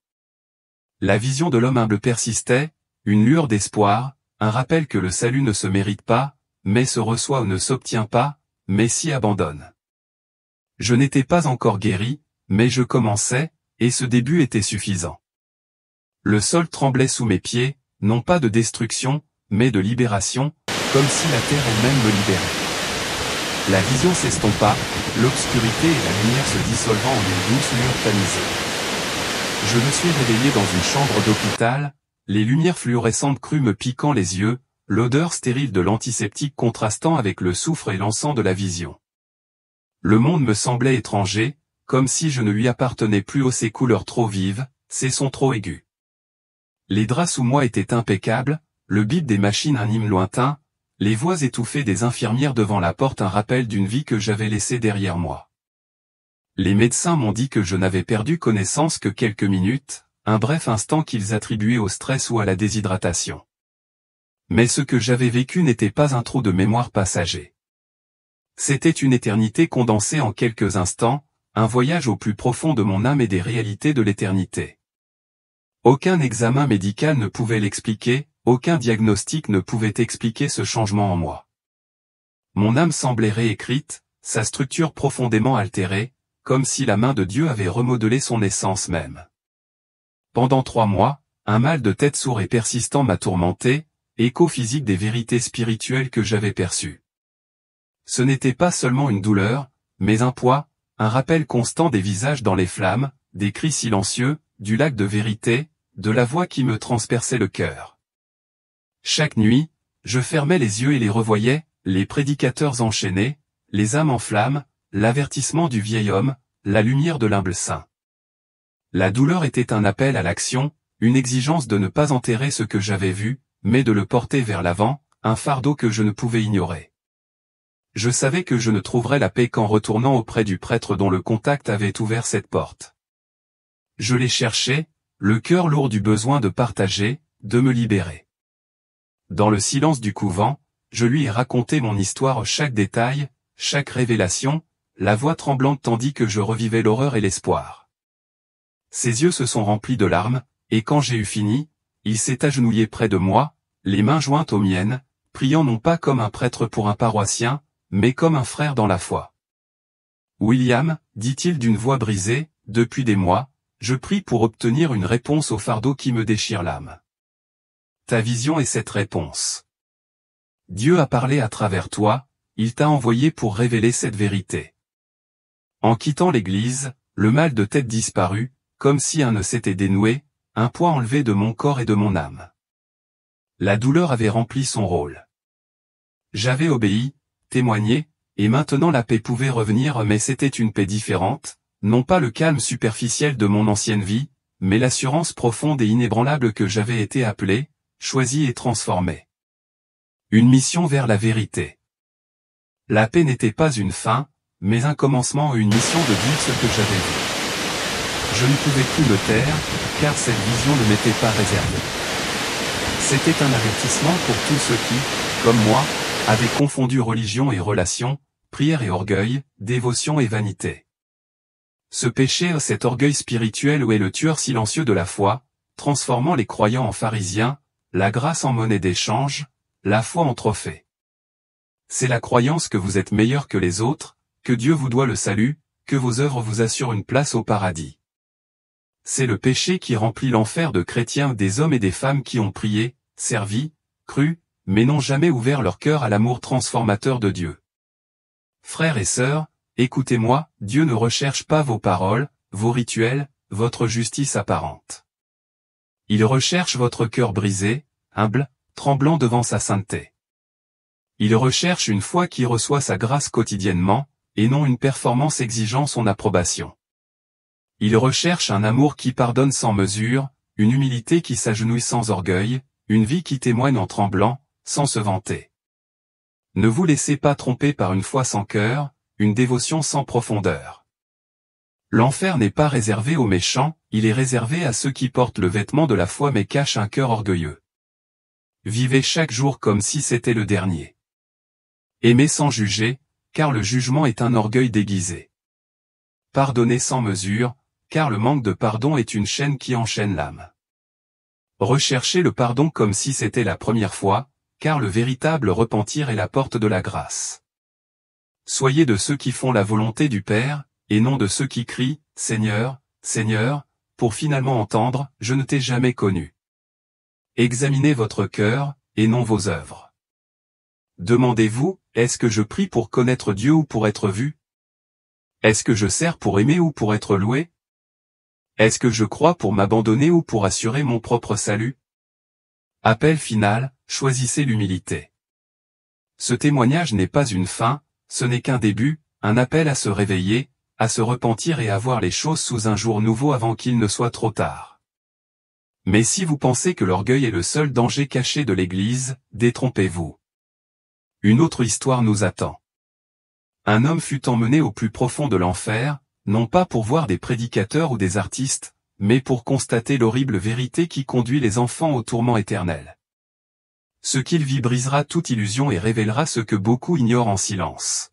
La vision de l'homme humble persistait, une lueur d'espoir, un rappel que le salut ne se mérite pas, mais se reçoit ou ne s'obtient pas, mais s'y abandonne. Je n'étais pas encore guéri, mais je commençais, et ce début était suffisant. Le sol tremblait sous mes pieds, non pas de destruction, mais de libération, comme si la terre elle-même me libérait. La vision s'estompa, l'obscurité et la lumière se dissolvant en une douce lueur tamisée. Je me suis réveillé dans une chambre d'hôpital, les lumières fluorescentes crues me piquant les yeux, l'odeur stérile de l'antiseptique contrastant avec le soufre et l'encens de la vision. Le monde me semblait étranger, comme si je ne lui appartenais plus, aux ses couleurs trop vives, ses sons trop aigus. Les draps sous moi étaient impeccables, le bip des machines un hymne lointain, les voix étouffées des infirmières devant la porte un rappel d'une vie que j'avais laissée derrière moi. Les médecins m'ont dit que je n'avais perdu connaissance que quelques minutes, un bref instant qu'ils attribuaient au stress ou à la déshydratation. Mais ce que j'avais vécu n'était pas un trou de mémoire passager. C'était une éternité condensée en quelques instants, un voyage au plus profond de mon âme et des réalités de l'éternité. Aucun examen médical ne pouvait l'expliquer, aucun diagnostic ne pouvait expliquer ce changement en moi. Mon âme semblait réécrite, sa structure profondément altérée, comme si la main de Dieu avait remodelé son essence même. Pendant 3 mois, un mal de tête sourd et persistant m'a tourmenté, écho physique des vérités spirituelles que j'avais perçues. Ce n'était pas seulement une douleur, mais un poids, un rappel constant des visages dans les flammes, des cris silencieux, du lac de vérité, de la voix qui me transperçait le cœur. Chaque nuit, je fermais les yeux et les revoyais, les prédicateurs enchaînés, les âmes en flammes, l'avertissement du vieil homme, la lumière de l'humble saint. La douleur était un appel à l'action, une exigence de ne pas enterrer ce que j'avais vu, mais de le porter vers l'avant, un fardeau que je ne pouvais ignorer. Je savais que je ne trouverais la paix qu'en retournant auprès du prêtre dont le contact avait ouvert cette porte. Je l'ai cherché, le cœur lourd du besoin de partager, de me libérer. Dans le silence du couvent, je lui ai raconté mon histoire, chaque détail, chaque révélation, la voix tremblante tandis que je revivais l'horreur et l'espoir. Ses yeux se sont remplis de larmes, et quand j'ai eu fini, il s'est agenouillé près de moi, les mains jointes aux miennes, priant non pas comme un prêtre pour un paroissien, mais comme un frère dans la foi. William, dit-il d'une voix brisée, depuis des mois, je prie pour obtenir une réponse au fardeau qui me déchire l'âme. Ta vision est cette réponse. Dieu a parlé à travers toi, il t'a envoyé pour révéler cette vérité. En quittant l'église, le mal de tête disparut, comme si un nœud s'était dénoué, un poids enlevé de mon corps et de mon âme. La douleur avait rempli son rôle. J'avais obéi, témoigné, et maintenant la paix pouvait revenir, mais c'était une paix différente, non pas le calme superficiel de mon ancienne vie, mais l'assurance profonde et inébranlable que j'avais été appelé, choisi et transformé. Une mission vers la vérité. La paix n'était pas une fin, mais un commencement et une mission de dire ce que j'avais vu. Je ne pouvais plus me taire, car cette vision ne m'était pas réservée. C'était un avertissement pour tous ceux qui, comme moi, avaient confondu religion et relation, prière et orgueil, dévotion et vanité. Ce péché, cet orgueil spirituel où est le tueur silencieux de la foi, transformant les croyants en pharisiens, la grâce en monnaie d'échange, la foi en trophée. C'est la croyance que vous êtes meilleur que les autres, que Dieu vous doit le salut, que vos œuvres vous assurent une place au paradis. C'est le péché qui remplit l'enfer de chrétiens, des hommes et des femmes qui ont prié, servi, cru, mais n'ont jamais ouvert leur cœur à l'amour transformateur de Dieu. Frères et sœurs, écoutez-moi, Dieu ne recherche pas vos paroles, vos rituels, votre justice apparente. Il recherche votre cœur brisé, humble, tremblant devant sa sainteté. Il recherche une foi qui reçoit sa grâce quotidiennement, et non une performance exigeant son approbation. Il recherche un amour qui pardonne sans mesure, une humilité qui s'agenouille sans orgueil, une vie qui témoigne en tremblant, sans se vanter. Ne vous laissez pas tromper par une foi sans cœur, une dévotion sans profondeur. L'enfer n'est pas réservé aux méchants, il est réservé à ceux qui portent le vêtement de la foi mais cachent un cœur orgueilleux. Vivez chaque jour comme si c'était le dernier. Aimez sans juger, car le jugement est un orgueil déguisé. Pardonnez sans mesure, car le manque de pardon est une chaîne qui enchaîne l'âme. Recherchez le pardon comme si c'était la première fois, car le véritable repentir est la porte de la grâce. Soyez de ceux qui font la volonté du Père, et non de ceux qui crient « Seigneur, Seigneur », pour finalement entendre « Je ne t'ai jamais connu ». Examinez votre cœur, et non vos œuvres. Demandez-vous, est-ce que je prie pour connaître Dieu ou pour être vu? Est-ce que je sers pour aimer ou pour être loué? Est-ce que je crois pour m'abandonner ou pour assurer mon propre salut? Appel final, choisissez l'humilité. Ce témoignage n'est pas une fin, ce n'est qu'un début, un appel à se réveiller, à se repentir et à voir les choses sous un jour nouveau avant qu'il ne soit trop tard. Mais si vous pensez que l'orgueil est le seul danger caché de l'Église, détrompez-vous. Une autre histoire nous attend. Un homme fut emmené au plus profond de l'enfer, non pas pour voir des prédicateurs ou des artistes, mais pour constater l'horrible vérité qui conduit les enfants au tourment éternel. Ce qu'il vit brisera toute illusion et révélera ce que beaucoup ignorent en silence.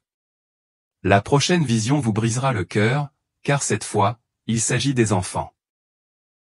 La prochaine vision vous brisera le cœur, car cette fois, il s'agit des enfants.